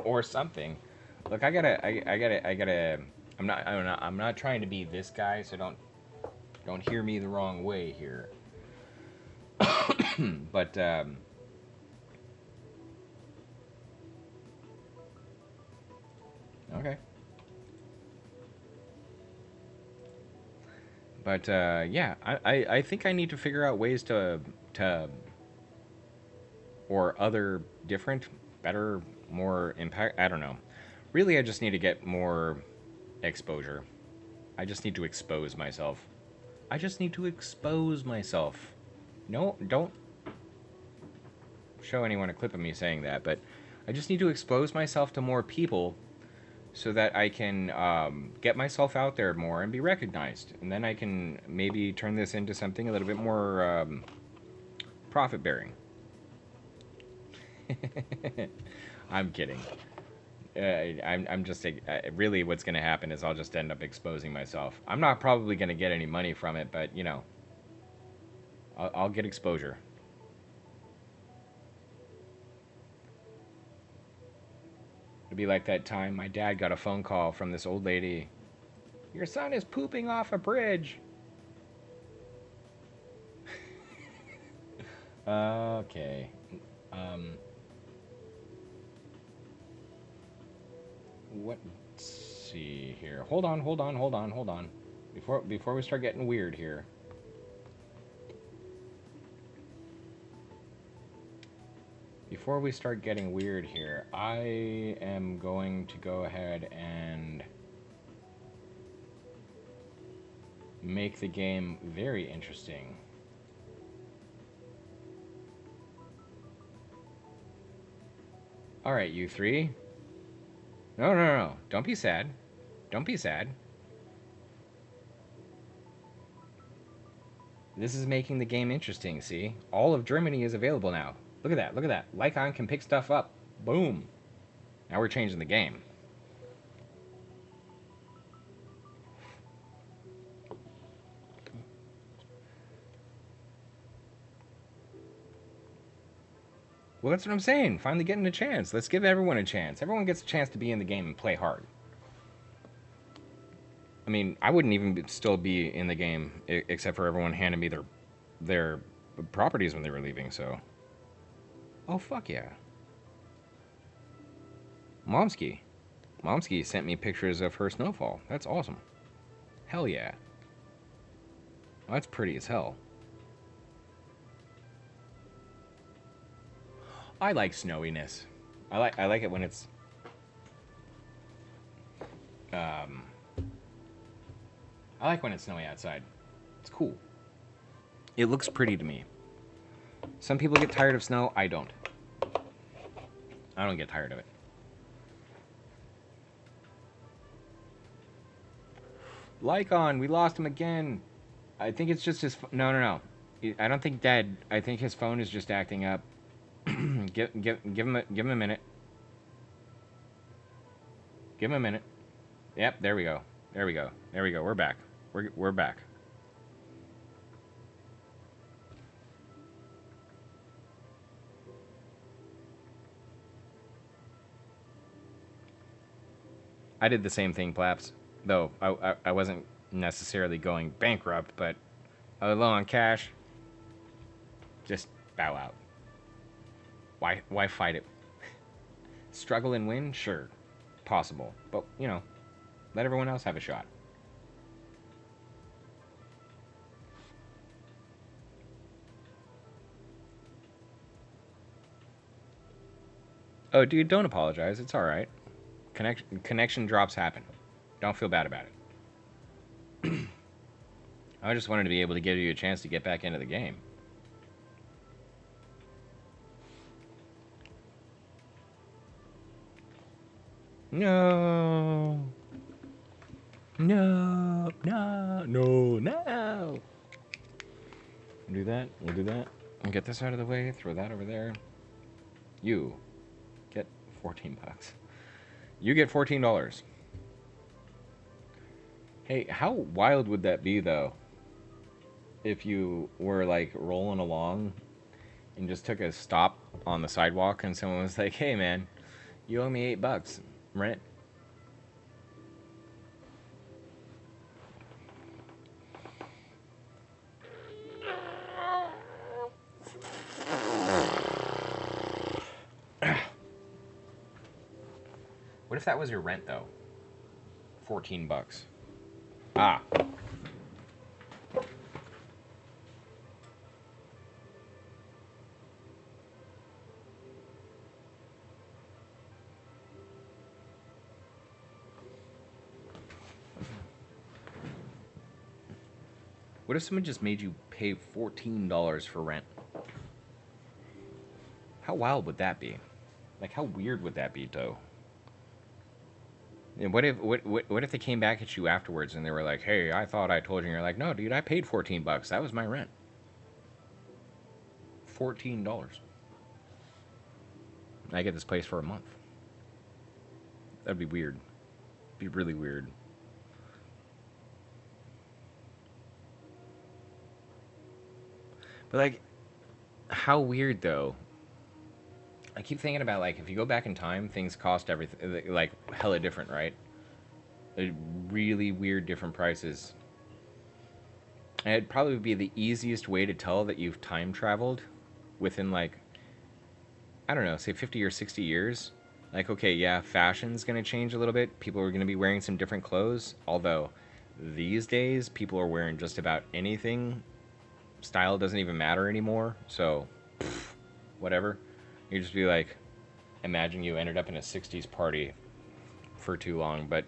Or something. Look, I gotta. I'm not trying to be this guy, so don't hear me the wrong way here. But okay. But yeah, I think I need to figure out ways to or other different, better, more impact. I don't know. Really, I just need to get more exposure. I just need to expose myself. No, don't show anyone a clip of me saying that, but I just need to expose myself to more people so that I can get myself out there more and be recognized. And then I can maybe turn this into something a little bit more profit-bearing. I'm kidding. I'm just really what's going to happen is I'll just end up exposing myself. I'm not probably going to get any money from it, but, you know, I'll get exposure. It'd be like that time my dad got a phone call from this old lady. Your son is pooping off a bridge. Okay. Let's see here. Hold on. Before we start getting weird here. Before we start getting weird here, I am going to go ahead and make the game very interesting. Alright, you three. No. Don't be sad. This is making the game interesting, see? All of Germany is available now. Look at that. Lycon can pick stuff up. Boom. Now we're changing the game. Well, that's what I'm saying. Finally getting a chance. Let's give everyone a chance. Everyone gets a chance to be in the game and play hard. I mean, I wouldn't even still be in the game except for everyone handing me their properties when they were leaving, so... Oh, fuck yeah. Momski sent me pictures of her snowfall. That's awesome. Hell yeah. Oh, that's pretty as hell. I like snowiness. I like it when it's um I like when it's snowy outside. It's cool. It looks pretty to me. Some people get tired of snow. I don't. I don't get tired of it. Lycon, we lost him again. I think it's just his. No. I don't think dead. I think his phone is just acting up. Give him a minute. Give him a minute. Yep, there we go. There we go. There we go. We're back. We're back. I did the same thing, Plaps. Though I wasn't necessarily going bankrupt, but I was low on cash. Just bow out. Why fight it? Struggle and win? Sure. Possible. But, you know, let everyone else have a shot. Oh, dude, don't apologize. It's alright. Connection drops happen. Don't feel bad about it. I just wanted to be able to give you a chance to get back into the game. No. No. Do that. We'll do that. And get this out of the way. Throw that over there. You get 14 bucks. You get $14. Hey, how wild would that be, though? If you were, like, rolling along and just took a stop on the sidewalk and someone was like, hey, man, you owe me $8. Rent. What if that was your rent, though? 14 bucks. Ah. What if someone just made you pay $14 for rent? How wild would that be? Like, how weird would that be, though? And what if they came back at you afterwards and they were like, hey, I thought I told you. And you're like, no, dude, I paid 14 bucks. That was my rent. $14. I get this place for a month. That'd be weird. Be really weird. But, like, how weird, though? I keep thinking about, like, if you go back in time, things cost everything, like, hella different, right? Really weird different prices. And it'd probably be the easiest way to tell that you've time traveled within, like, I don't know, say 50 or 60 years. Like, okay, yeah, fashion's going to change a little bit. People are going to be wearing some different clothes. Although, these days, people are wearing just about anything. Style doesn't even matter anymore. So, whatever. You just be like, imagine you ended up in a 60s party for too long. But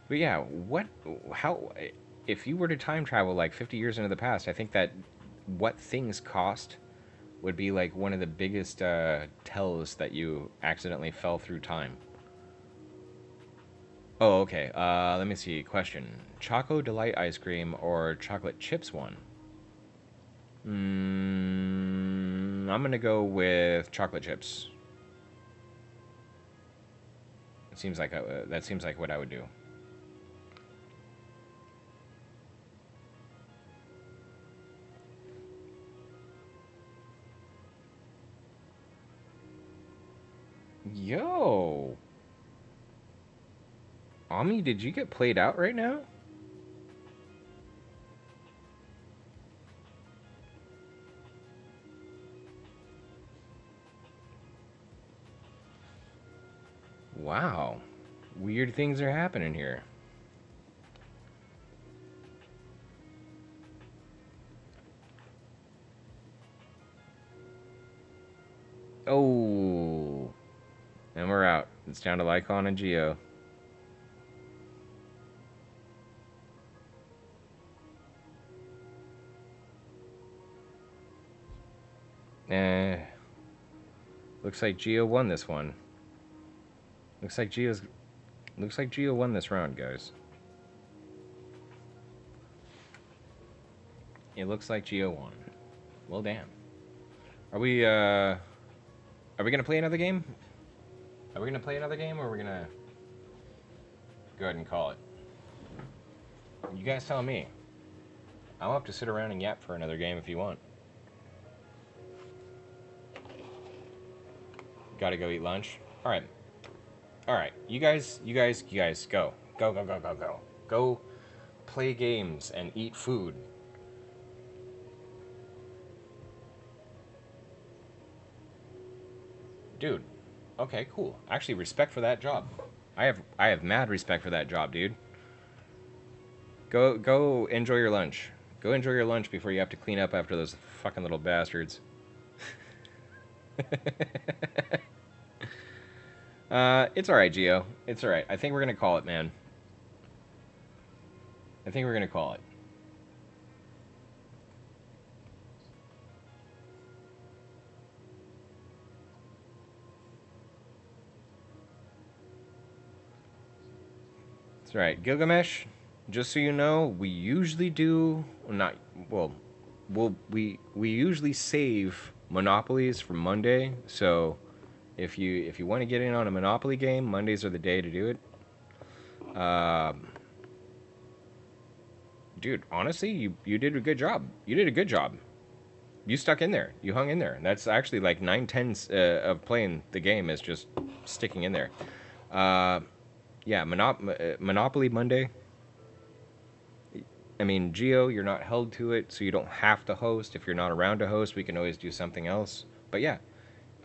yeah, how, if you were to time travel like 50 years into the past, I think that what things cost would be like one of the biggest tells that you accidentally fell through time. Oh, okay. Let me see. Question. Choco Delight ice cream or chocolate chips one? I'm gonna go with chocolate chips. It seems like that seems like what I would do. Yo. Ami, did you get played out right now? Wow. Weird things are happening here. Oh. And we're out. It's down to Lycon and Geo. Eh. Looks like Geo won this one. Looks like Geo won this round, guys. It looks like Geo won. Well, damn. Are we gonna play another game? Are we gonna play another game, or are we gonna go ahead and call it? You guys tell me. I'll have to sit around and yap for another game if you want. Gotta go eat lunch. All right. All right. You guys, go. Go play games and eat food. Dude. Okay, cool. Actually, respect for that job. I have mad respect for that job, dude. Go enjoy your lunch. Go enjoy your lunch before you have to clean up after those fucking little bastards. It's alright, Geo. It's alright. I think we're gonna call it, man. I think we're gonna call it. It's alright. Gilgamesh, just so you know, we usually do not well we usually save monopolies for Monday, so if you want to get in on a Monopoly game, Mondays are the day to do it. Dude, honestly, you did a good job. You did a good job. You stuck in there. You hung in there. That's actually like 9/10 of playing the game is just sticking in there. Yeah, Monopoly Monday. I mean, Geo, you're not held to it, so you don't have to host. If you're not around to host, we can always do something else. But yeah,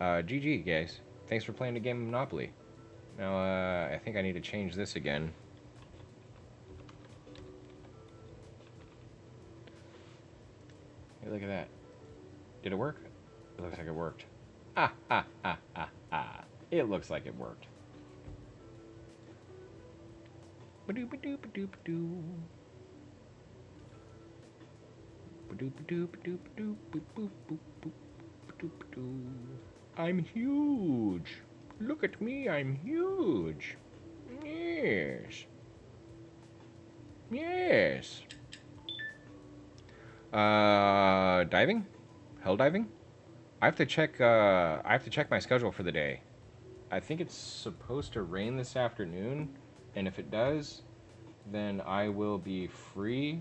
GG, guys. Thanks for playing a game of Monopoly. Now, I think I need to change this again. Hey, look at that. Did it work? It looks like it worked. Ah, ah, ah, ah, ah. It looks like it worked. Ba-doop-a-doop-a-doop-a-doo. I'm huge. Look at me, I'm huge. Yes. Yes. Diving? Hell diving? I have to check my schedule for the day. I think it's supposed to rain this afternoon, and if it does, then I will be free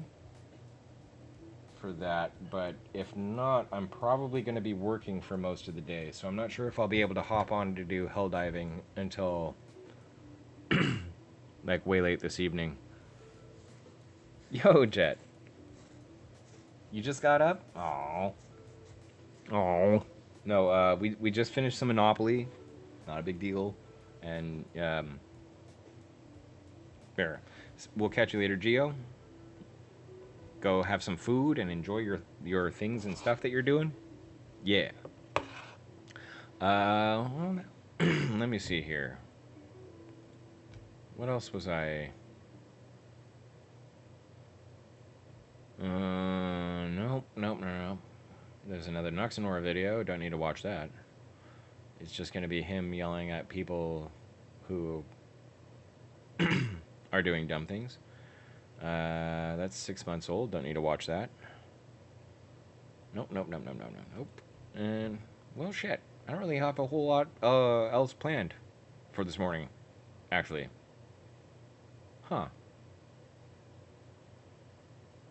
for that, but if not, I'm probably going to be working for most of the day, so I'm not sure if I'll be able to hop on to do hell diving until like way late this evening. Yo, Jet. You just got up? Aww. Aww. No, we just finished some Monopoly. Not a big deal. And, there. We'll catch you later, Geo. Go have some food and enjoy your things and stuff that you're doing. Yeah. Let me see here. What else was I? Nope. There's another Nuxanor video. Don't need to watch that. It's just going to be him yelling at people who are doing dumb things. That's 6 months old. Don't need to watch that. Nope. And, well, shit. I don't really have a whole lot else planned for this morning, actually. Huh.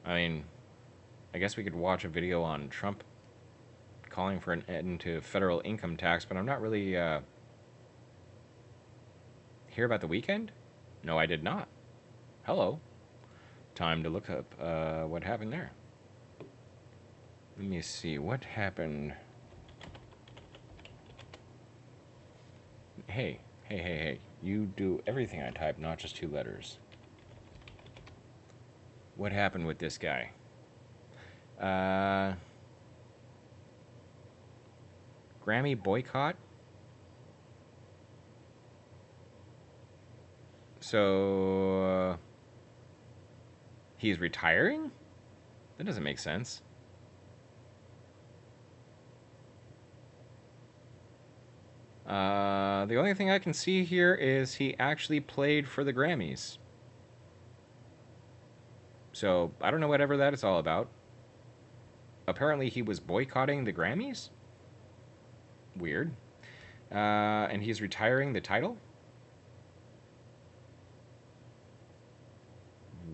I mean, I guess we could watch a video on Trump calling for an end to federal income tax, but I'm not really, hear about the weekend? No, I did not. Hello. Time to look up, what happened there. Let me see, what happened? Hey. You do everything I type, not just 2 letters. What happened with this guy? Grammy boycott. So he's retiring? That doesn't make sense. The only thing I can see here is he actually played for the Grammys. So I don't know whatever that is all about. Apparently he was boycotting the Grammys? Weird. And he's retiring the title?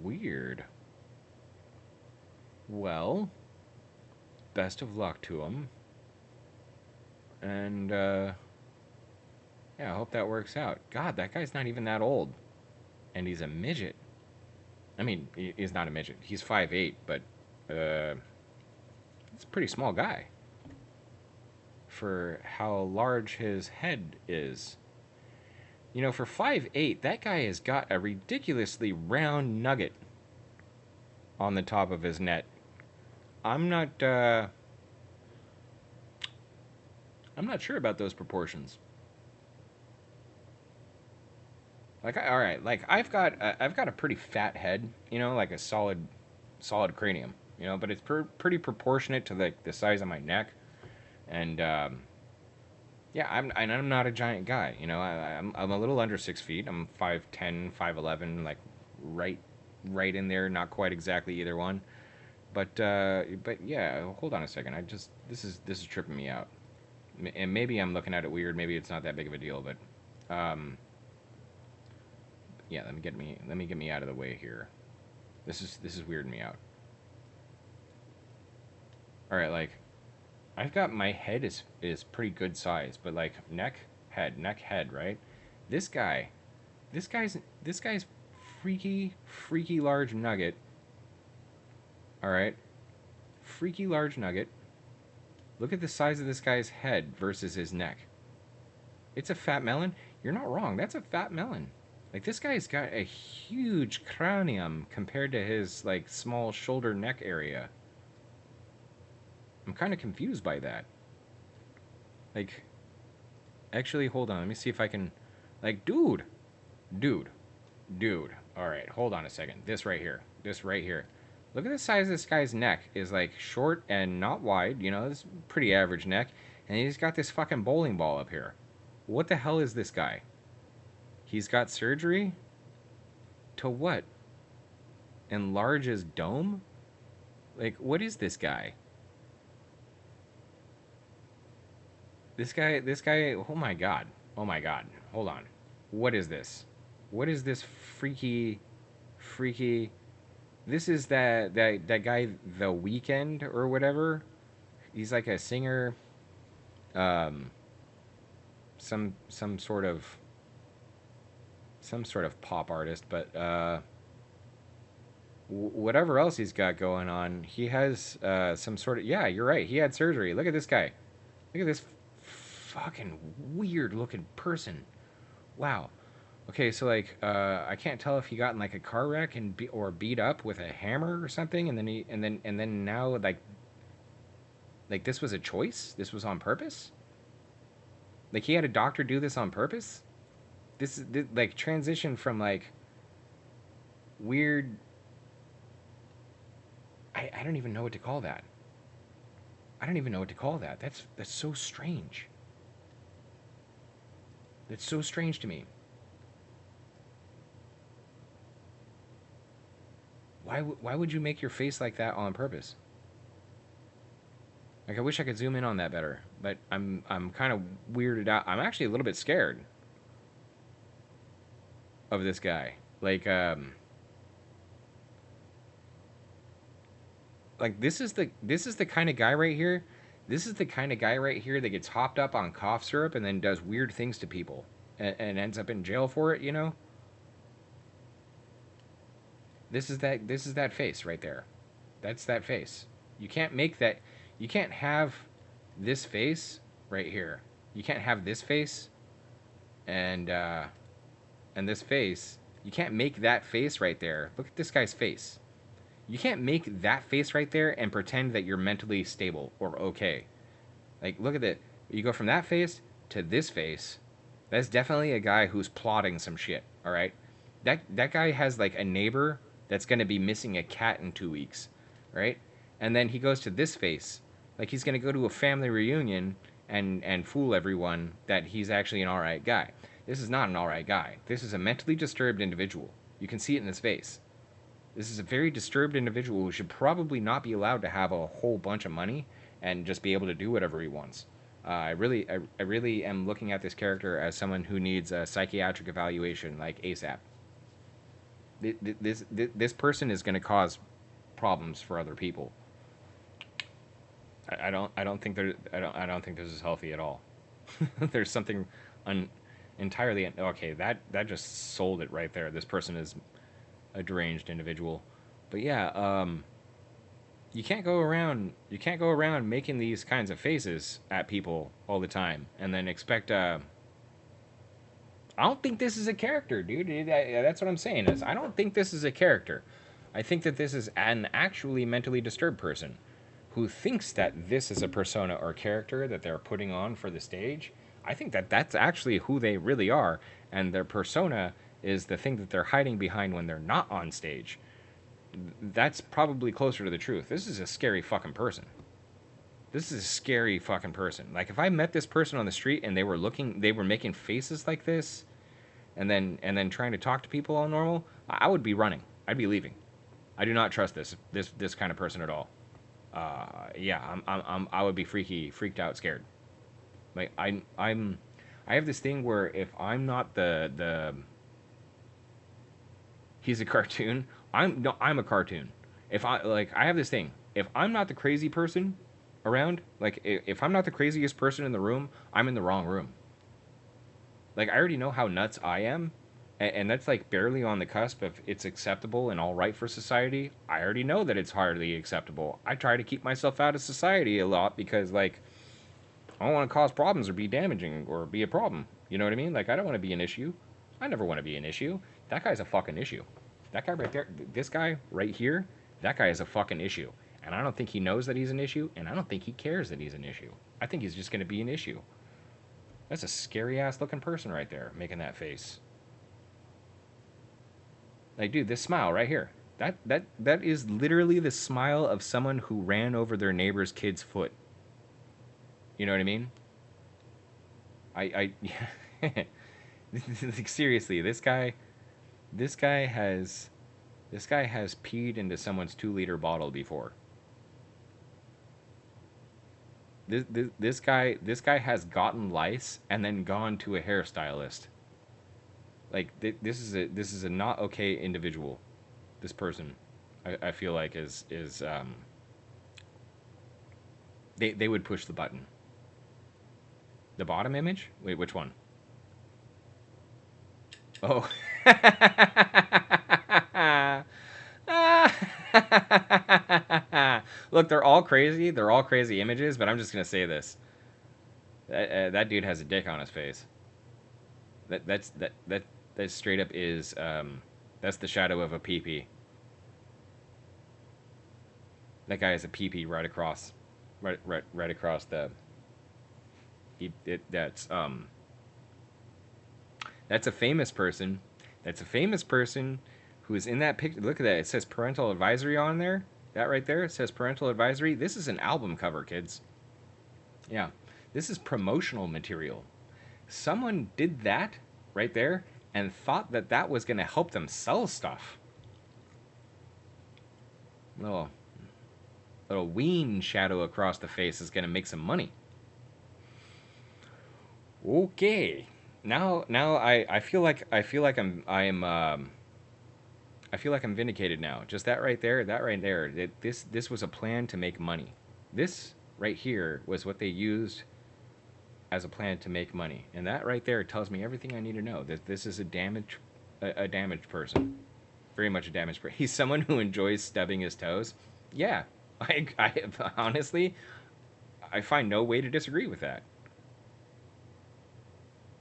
Weird. Well, best of luck to him. And, yeah, I hope that works out. God, that guy's not even that old. And he's a midget. I mean, he's not a midget. He's 5'8", but, it's a pretty small guy. For how large his head is. You know, for 5'8", that guy has got a ridiculously round nugget on the top of his net. I'm not sure about those proportions. Like, all right, like I've got a pretty fat head, you know, like a solid cranium, you know, but it's pretty proportionate to the size of my neck, and yeah, I'm not a giant guy, you know. I'm a little under 6 feet. I'm 5'10", 5'11", like right in there, not quite exactly either one. But yeah, hold on a second. This is tripping me out. And maybe I'm looking at it weird. Maybe it's not that big of a deal, but yeah, let me get me out of the way here. This is weirding me out. All right, like I've got my head is pretty good size, but like neck, head, right? This guy's freaky large nugget. All right, freaky large nugget. Look at the size of this guy's head versus his neck. It's a fat melon. You're not wrong. That's a fat melon. Like, this guy's got a huge cranium compared to his, like, small shoulder neck area. I'm kind of confused by that. Like, actually, hold on. Let me see if I can... Like, dude. All right, hold on a second. This right here. Look at the size of this guy's neck. Is, like, short and not wide. You know, this pretty average neck. And he's got this fucking bowling ball up here. What the hell is this guy? He's got surgery? To what? Enlarge his dome? Like, what is this guy? This guy, oh my god. Hold on. What is this? What is this freaky... This is that guy, The Weeknd, or whatever. He's like a singer. Some sort of pop artist, but whatever else he's got going on, he has some sort of... Yeah, you're right. He had surgery. Look at this guy. Look at this fucking weird looking person. Wow. Okay, so like I can't tell if he got in like a car wreck and beat up with a hammer or something, and then now like this was a choice. This was on purpose. Like, he had a doctor do this on purpose. This is like transition from like weird. I don't even know what to call that. That's so strange. That's so strange to me. Why would you make your face like that on purpose? Like, I wish I could zoom in on that better, but I'm kind of weirded out. I'm actually a little bit scared of this guy. Like this is the kind of guy right here. This is the kind of guy right here that gets hopped up on cough syrup and then does weird things to people and ends up in jail for it, you know? This is that face right there. That's that face. You can't make that. You can't have this face right here. You can't have this face and this face. You can't make that face right there. Look at this guy's face. You can't make that face right there and pretend that you're mentally stable or okay. Like, look at it. You go from that face to this face. That's definitely a guy who's plotting some shit. All right, that guy has like a neighbor that's gonna be missing a cat in 2 weeks, right? And then he goes to this face, like he's gonna go to a family reunion and fool everyone that he's actually an all right guy. This is not an all right guy. This is a mentally disturbed individual. You can see it in his face. This is a very disturbed individual who should probably not be allowed to have a whole bunch of money and just be able to do whatever he wants. I really am looking at this character as someone who needs a psychiatric evaluation like ASAP. This person is going to cause problems for other people. I don't think I don't think this is healthy at all. There's something un, entirely okay. That just sold it right there. This person is a deranged individual. But yeah, you can't go around making these kinds of faces at people all the time and then expect I don't think this is a character, dude. That's what I'm saying is I don't think this is a character. I think that this is an actually mentally disturbed person who thinks that this is a persona or character that they're putting on for the stage. I think that that's actually who they really are, and their persona is the thing that they're hiding behind when they're not on stage. That's probably closer to the truth. This is a scary fucking person. This is a scary fucking person. Like if I met this person on the street and they were making faces like this, and then trying to talk to people all normal, I would be running. I'd be leaving. I do not trust this kind of person at all. Yeah, I would be freaked out, scared. Like I have this thing where if I'm not the he's a cartoon. I'm a cartoon. If I have this thing. If I'm not the crazy person around, like if I'm not the craziest person in the room, I'm in the wrong room. Like I already know how nuts I am, and that's like barely on the cusp of it's acceptable and all right for society. I already know that it's hardly acceptable. I try to keep myself out of society a lot because like I don't want to cause problems or be damaging or be a problem. You know what I mean? Like I don't want to be an issue. I never want to be an issue. That guy's a fucking issue. That guy right there, this guy right here, that guy is a fucking issue. And I don't think he knows that he's an issue, and I don't think he cares that he's an issue. I think he's just going to be an issue. That's a scary ass looking person right there making that face. Like, dude, this smile right here. That is literally the smile of someone who ran over their neighbor's kid's foot. You know what I mean? Yeah. Like, seriously, this guy has peed into someone's 2 liter bottle before. This guy has gotten lice and then gone to a hairstylist. Like this is a not okay individual. This person, I feel like is they would push the button. The bottom image? Wait, which one? Oh. Look, they're all crazy. They're all crazy images, but I'm just gonna say this: that dude has a dick on his face. That straight up is that's the shadow of a peepee. That guy has a peepee right across, right across the. That's a famous person. That's a famous person who is in that picture. Look at that. It says parental advisory on there. That right there. It says parental advisory. This is an album cover, kids. Yeah. This is promotional material. Someone did that right there and thought that that was going to help them sell stuff. Little ween shadow across the face is going to make some money. Okay. Now I feel like I'm vindicated now. Just that right there, this was a plan to make money. This right here was what they used as a plan to make money, and that right there tells me everything I need to know. That this is a damaged person, very much a damaged person. He's someone who enjoys stubbing his toes. Yeah, I honestly, I find no way to disagree with that.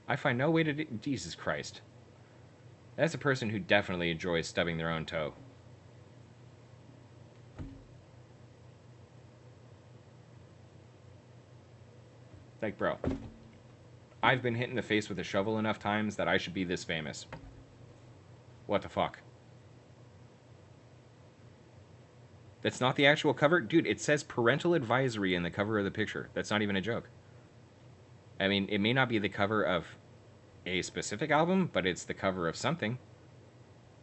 I find no way to Jesus Christ. That's a person who definitely enjoys stubbing their own toe. Like, bro, I've been hit in the face with a shovel enough times that I should be this famous. What the fuck? That's not the actual cover? Dude, it says parental advisory in the cover of the picture. That's not even a joke. I mean, it may not be the cover of a specific album, but it's the cover of something.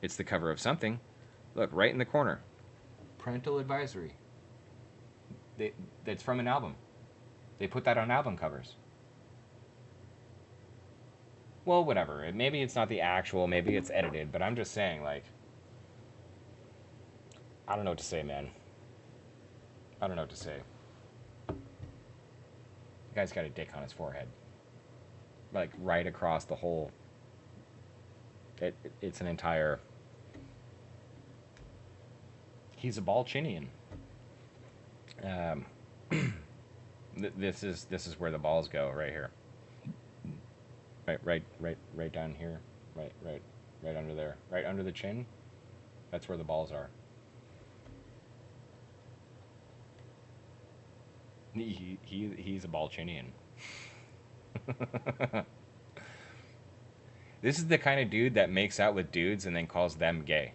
It's the cover of something. Look, right in the corner. Parental advisory. That's from an album. They put that on album covers. Well, whatever. Maybe it's not the actual, maybe it's edited, but I'm just saying, like, I don't know what to say, man. I don't know what to say. The guy's got a dick on his forehead. Like, right across the whole... It's an entire... He's a Balchinian. This is where the balls go, right here. Right down here. Right under there. Right under the chin. That's where the balls are. He's a Balchinian. This is the kind of dude that makes out with dudes and then calls them gay.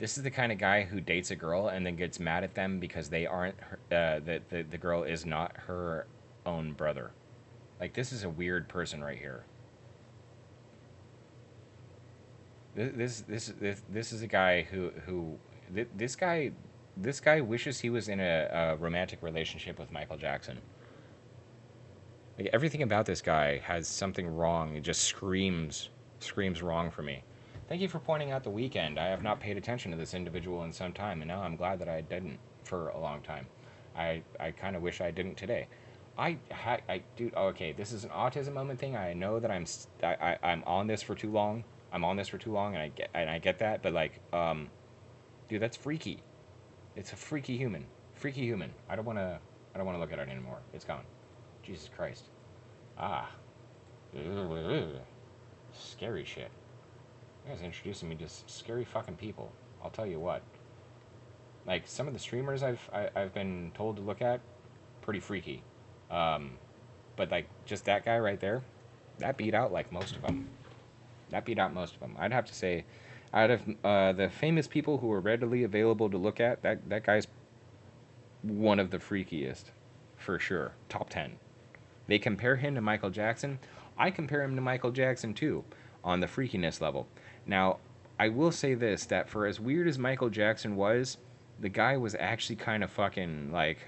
This is the kind of guy who dates a girl and then gets mad at them because they aren't the girl is not her own brother. Like, this is a weird person right here. This is a guy who this guy wishes he was in a romantic relationship with Michael Jackson. Like, everything about this guy has something wrong. It just screams wrong for me. Thank you for pointing out The Weeknd. I have not paid attention to this individual in some time, and now I'm glad that I didn't for a long time. I kind of wish I didn't today. Dude, okay, this is an autism moment thing. I know that I'm on this for too long. I'm on this for too long, and I get that, but like, dude, that's freaky. It's a freaky human. Freaky human. I don't wanna look at it anymore. It's gone. Jesus Christ. Ah. Scary shit. You guys are introducing me to scary fucking people. I'll tell you what. Like, some of the streamers I've been told to look at, pretty freaky. But like, just that guy right there, that beat out like most of them. That beat out most of them. I'd have to say, out of the famous people who are readily available to look at, that guy's one of the freakiest, for sure. Top 10. They compare him to Michael Jackson. I compare him to Michael Jackson too, on the freakiness level. Now, I will say this, that for as weird as Michael Jackson was, the guy was actually kind of fucking, like...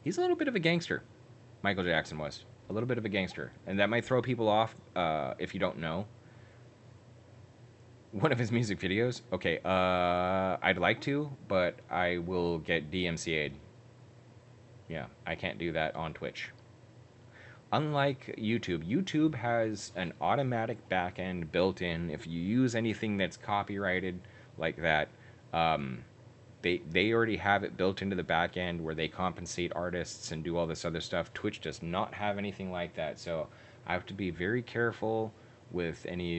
He's a little bit of a gangster. Michael Jackson was. A little bit of a gangster. And that might throw people off if you don't know. One of his music videos. Okay, I'd like to, but I will get DMCA'd. Yeah, I can't do that on Twitch. Unlike YouTube, YouTube has an automatic backend built in. If you use anything that's copyrighted like that, they already have it built into the backend where they compensate artists and do all this other stuff. Twitch does not have anything like that, so I have to be very careful with any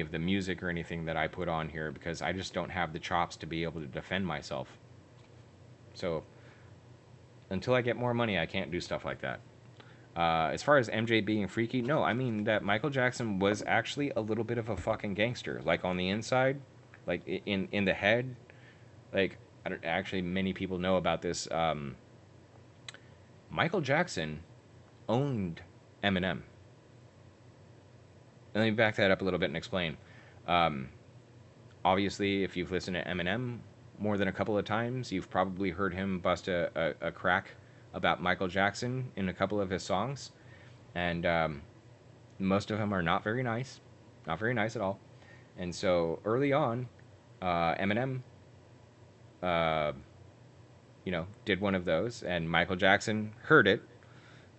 of the music or anything that I put on here because I just don't have the chops to be able to defend myself. So until I get more money, I can't do stuff like that. As far as MJ being freaky, no, I mean that Michael Jackson was actually a little bit of a fucking gangster. Like, on the inside, like in the head, like, actually many people know about this. Michael Jackson owned Eminem. Let me back that up a little bit and explain. Obviously, if you've listened to Eminem more than a couple of times, you've probably heard him bust a crack about Michael Jackson in a couple of his songs. And most of them are not very nice. Not very nice at all. And so, early on, Eminem, did one of those, and Michael Jackson heard it,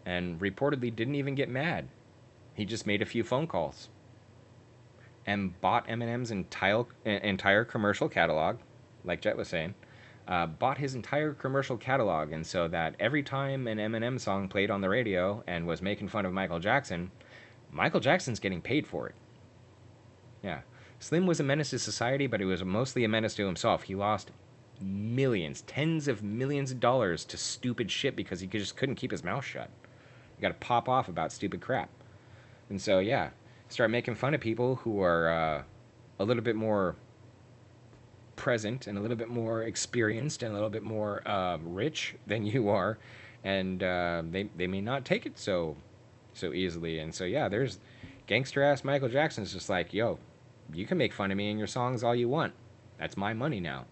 and reportedly didn't even get mad. He just made a few phone calls and bought Eminem's entire commercial catalog, like Jet was saying, bought his entire commercial catalog, and so that every time an Eminem song played on the radio and was making fun of Michael Jackson's getting paid for it. Yeah. Slim was a menace to society, but he was mostly a menace to himself. He lost millions, tens of millions of dollars to stupid shit because he just couldn't keep his mouth shut. You got to pop off about stupid crap. And so, yeah, start making fun of people who are a little bit more present and a little bit more experienced and a little bit more rich than you are, and they may not take it so easily. And so, yeah, there's gangster ass Michael Jackson's just like, yo, you can make fun of me in your songs all you want. That's my money now.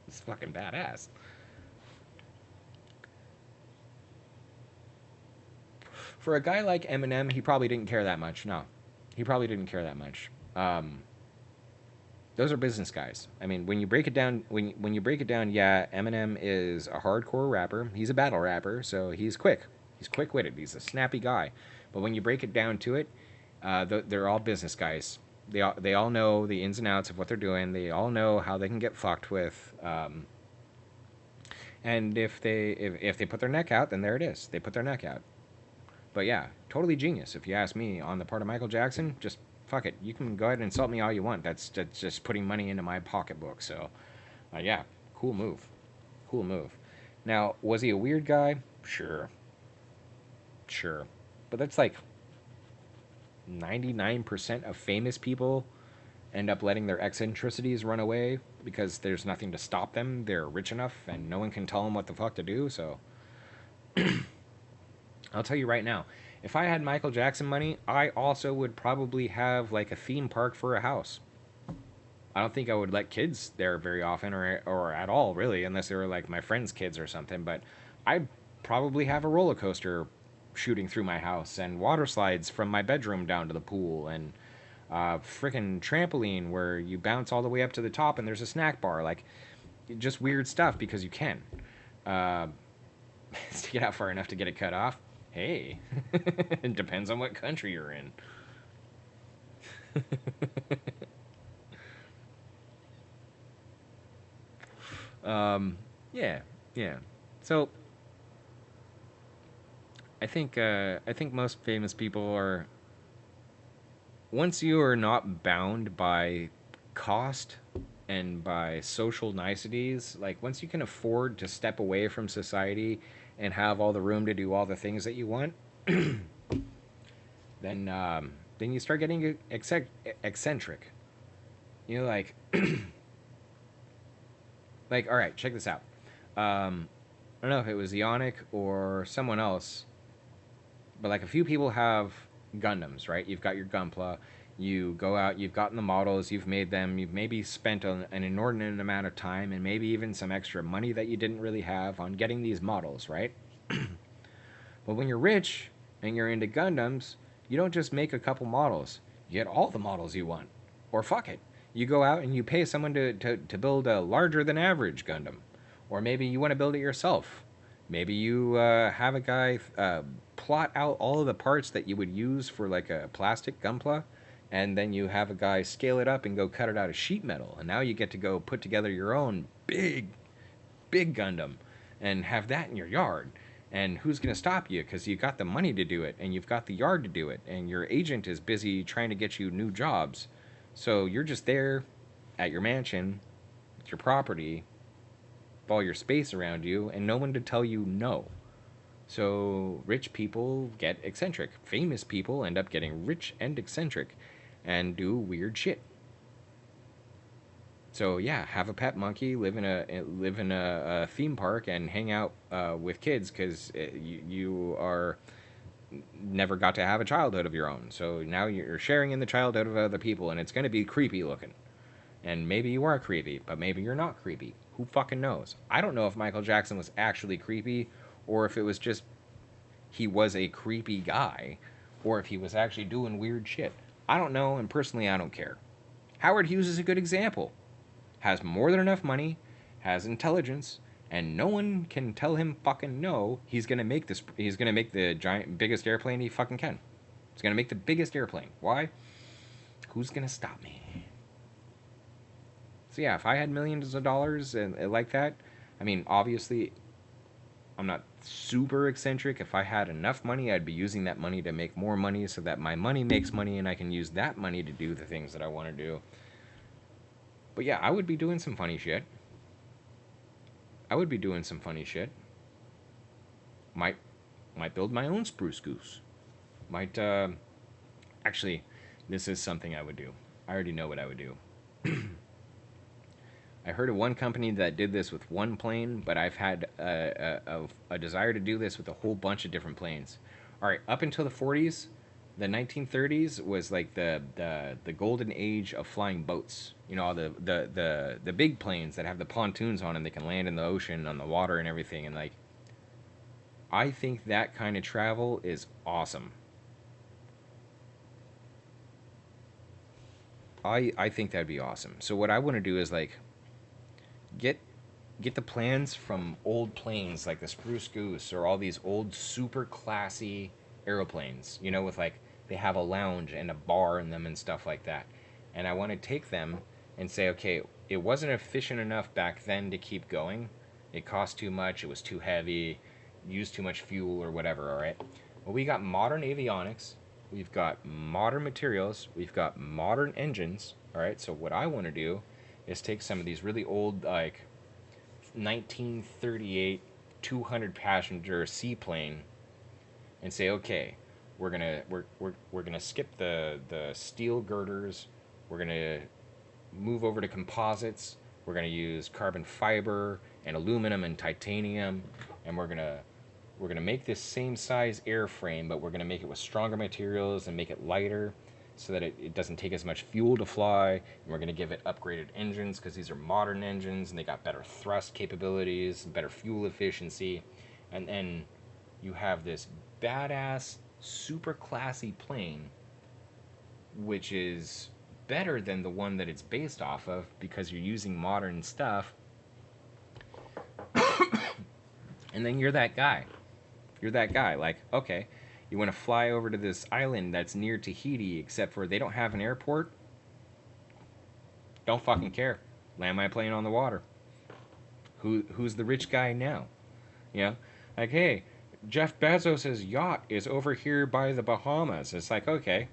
It's fucking badass. For a guy like Eminem, he probably didn't care that much. No, he probably didn't care that much. Those are business guys. I mean, when you break it down, when you break it down, yeah, Eminem is a hardcore rapper. He's a battle rapper, so he's quick. He's quick witted. He's a snappy guy. But when you break it down to it, they're all business guys. They all know the ins and outs of what they're doing. They all know how they can get fucked with. And if they put their neck out, then there it is. They put their neck out. But yeah, totally genius if you ask me. On the part of Michael Jackson, just fuck it. You can go ahead and insult me all you want. That's just putting money into my pocketbook. So, yeah, cool move, cool move. Now, was he a weird guy? Sure, sure, but that's like 99% of famous people end up letting their eccentricities run away because there's nothing to stop them. They're rich enough and no one can tell them what the fuck to do. So I'll tell you right now, if I had Michael Jackson money, I also would probably have like a theme park for a house. I don't think I would let kids there very often or at all, really, unless they were like my friends' kids or something. But I'd probably have a roller coaster shooting through my house and water slides from my bedroom down to the pool and freaking trampoline where you bounce all the way up to the top and there's a snack bar. Like, just weird stuff because you can. Uh, to get out far enough to get it cut off. Hey, it depends on what country you're in. Yeah, yeah. So I think most famous people are, once you are not bound by cost and by social niceties, like once you can afford to step away from society and have all the room to do all the things that you want, then you start getting eccentric. You know, like all right, check this out. I don't know if it was Ionic or someone else, but like a few people have Gundams, right? You've got your Gunpla. You go out, you've gotten the models, you've made them, you've maybe spent an inordinate amount of time and maybe even some extra money that you didn't really have on getting these models, right? But when you're rich and you're into Gundams, you don't just make a couple models. You get all the models you want. Or fuck it. You go out and you pay someone to build a larger than average Gundam. Or maybe you want to build it yourself. Maybe you have a guy plot out all of the parts that you would use for like a plastic Gunpla, and then you have a guy scale it up and go cut it out of sheet metal. And now you get to go put together your own big Gundam and have that in your yard. And who's going to stop you? Because you got the money to do it, and you've got the yard to do it, and your agent is busy trying to get you new jobs. So you're just there at your mansion, with your property, with all your space around you, and no one to tell you no. So rich people get eccentric. Famous people end up getting rich and eccentric and do weird shit. So yeah, have a pet monkey, live in a theme park, and hang out with kids because you are never got to have a childhood of your own. So now you're sharing in the childhood of other people, and it's going to be creepy looking. And maybe you are creepy, but maybe you're not creepy. Who fucking knows? I don't know if Michael Jackson was actually creepy, or if it was just he was a creepy guy, or if he was actually doing weird shit. I don't know, and personally, I don't care. Howard Hughes is a good example. Has more than enough money, has intelligence, and no one can tell him fucking no. He's gonna make this. He's gonna make the biggest airplane he fucking can. He's gonna make the biggest airplane. Why? Who's gonna stop me? So yeah, if I had millions of dollars and like that, I mean, obviously, I'm not super eccentric. If I had enough money, I'd be using that money to make more money so that my money makes money and I can use that money to do the things that I want to do. But yeah, I would be doing some funny shit. I would be doing some funny shit. Might build my own spruce goose. Might actually, this is something I would do. I already know what I would do. I heard of one company that did this with one plane, but I've had a desire to do this with a whole bunch of different planes. All right, up until the 40s, the 1930s was like the golden age of flying boats. You know, the big planes that have the pontoons on them, they can land in the ocean, on the water, and everything. And like, I think that kind of travel is awesome. I think that'd be awesome. So what I want to do is like get get the plans from old planes like the Spruce Goose or all these old super classy aeroplanes, you know, with like they have a lounge and a bar in them and stuff like that. And I want to take them and say, okay, it wasn't efficient enough back then to keep going. It cost too much, it was too heavy, used too much fuel or whatever, all right? Well, we got modern avionics, we've got modern materials, we've got modern engines, all right? So what I want to do is take some of these really old like 1938 200 passenger seaplane and say, okay, we're gonna skip the steel girders, we're gonna move over to composites, we're gonna use carbon fiber and aluminum and titanium, and we're gonna make this same size airframe, but we're gonna make it with stronger materials and make it lighter so that it doesn't take as much fuel to fly. And we're going to give it upgraded engines because these are modern engines and they got better thrust capabilities, better fuel efficiency. And then you have this badass, super classy plane, which is better than the one that it's based off of because you're using modern stuff. And then you're that guy. You're that guy. Like, okay, you want to fly over to this island that's near Tahiti, except for they don't have an airport? Don't fucking care. Land my plane on the water. Who's the rich guy now? You know? Like, hey, Jeff Bezos' yacht is over here by the Bahamas. It's like, okay,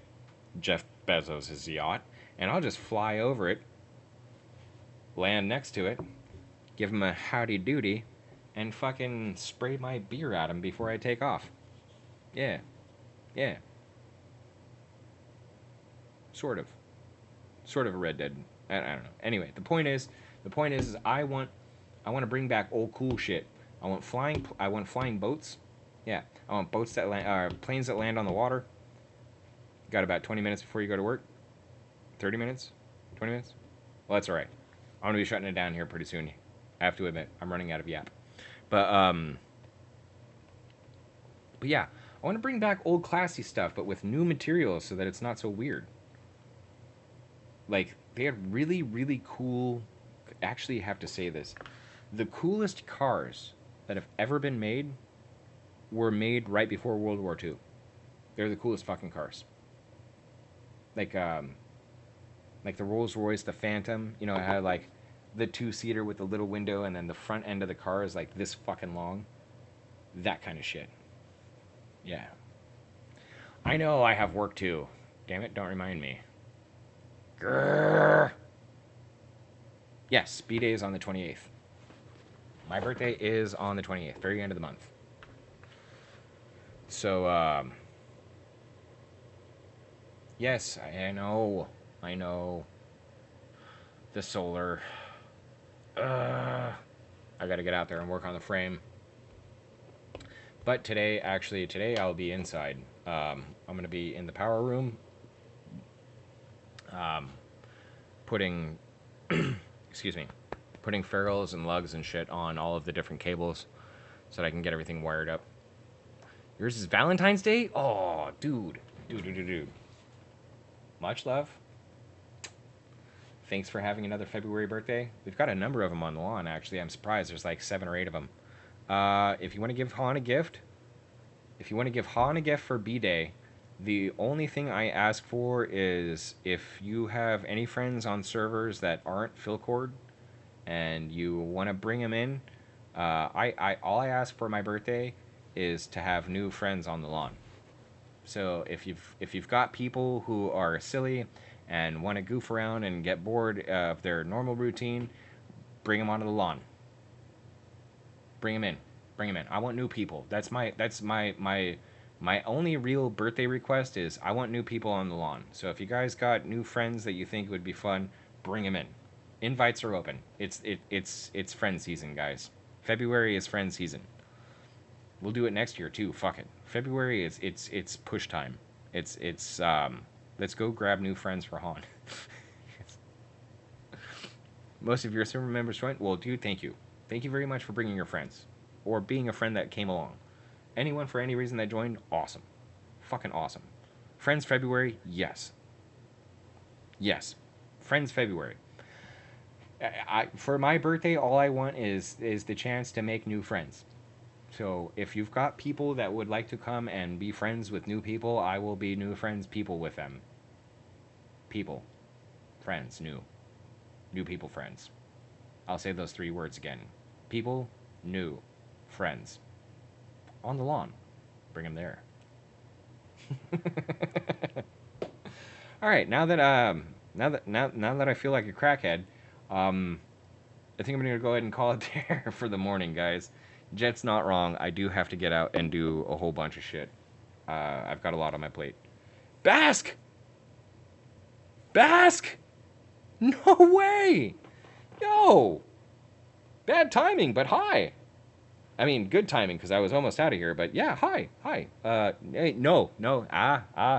Jeff Bezos' yacht, and I'll just fly over it, land next to it, give him a howdy doody, and fucking spray my beer at him before I take off. Yeah. Yeah. Sort of. Sort of a Red Dead. I don't know. Anyway, the point is I want to bring back old cool shit. I want flying boats. Yeah. I want boats that land planes that land on the water. Got about 20 minutes before you go to work? 30 minutes? 20 minutes? Well, that's all right. I'm going to be shutting it down here pretty soon. I have to admit, I'm running out of yap. But yeah, I want to bring back old classy stuff, but with new materials so that it's not so weird. Like, they had really, really cool... Actually, I have to say this. The coolest cars that have ever been made were made right before World War II. They're the coolest fucking cars. Like the Rolls Royce, the Phantom, you know, it had like the two-seater with the little window and then the front end of the car is like this fucking long. That kind of shit. Yeah. I know I have work too. Damn it, don't remind me. Grrr. Yes, B-Day is on the 28th. My birthday is on the 28th, very end of the month. So, yes, I know. I know. The solar. I gotta get out there and work on the frame. But today I'll be inside. I'm gonna be in the power room. Putting, excuse me, putting ferrules and lugs and shit on all of the different cables so that I can get everything wired up. Yours is Valentine's Day? Oh, dude. Dude. Much love. Thanks for having another February birthday. We've got a number of them on the lawn, actually. I'm surprised there's like 7 or 8 of them. If you want to give Han a gift, for B-Day, the only thing I ask for is if you have any friends on servers that aren't Philcord and you want to bring them in, All I ask for my birthday is to have new friends on the lawn. So if you've got people who are silly and want to goof around and get bored of their normal routine, bring them onto the lawn. Bring them in. Bring them in. I want new people. That's my only real birthday request is I want new people on the lawn. So if you guys got new friends that you think would be fun, bring them in. Invites are open. It's friend season, guys. February is friend season. We'll do it next year too. Fuck it. February is it's push time. It's let's go grab new friends for Han. Most of your server members joined. Well, dude, thank you. Thank you very much for bringing your friends or being a friend that came along. Anyone for any reason that joined, awesome. Fucking awesome. Friends February, yes. Yes. Friends February. For my birthday, all I want is the chance to make new friends. So if you've got people that would like to come and be friends with new people, I will be new friends people with them. People. Friends, new. New people, friends. I'll say those 3 words again. People, new, friends. On the lawn. Bring them there. All right, now that I feel like a crackhead, I think I'm gonna go ahead and call it there for the morning, guys. Jet's not wrong. I do have to get out and do a whole bunch of shit. I've got a lot on my plate. Bask! Bask! No way! Yo! Bad timing, but hi. I mean, good timing because I was almost out of here. But yeah, hi. Hey, no.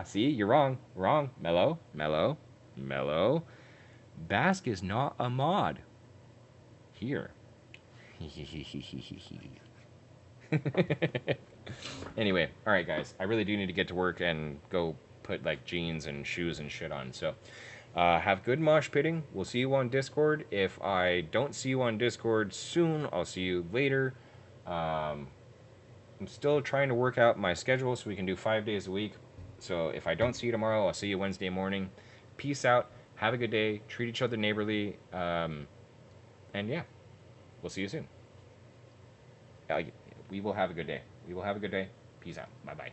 See, you're wrong. Mellow. Bask is not a mod. Here. Anyway, all right, guys. I really do need to get to work and go put like jeans and shoes and shit on. So, have good mosh pitting. We'll see you on Discord. If I don't see you on Discord soon, I'll see you later. I'm still trying to work out my schedule so we can do 5 days a week. So if I don't see you tomorrow, I'll see you Wednesday morning. Peace out. Have a good day. Treat each other neighborly. And yeah, we'll see you soon. We will have a good day. Peace out. Bye-bye.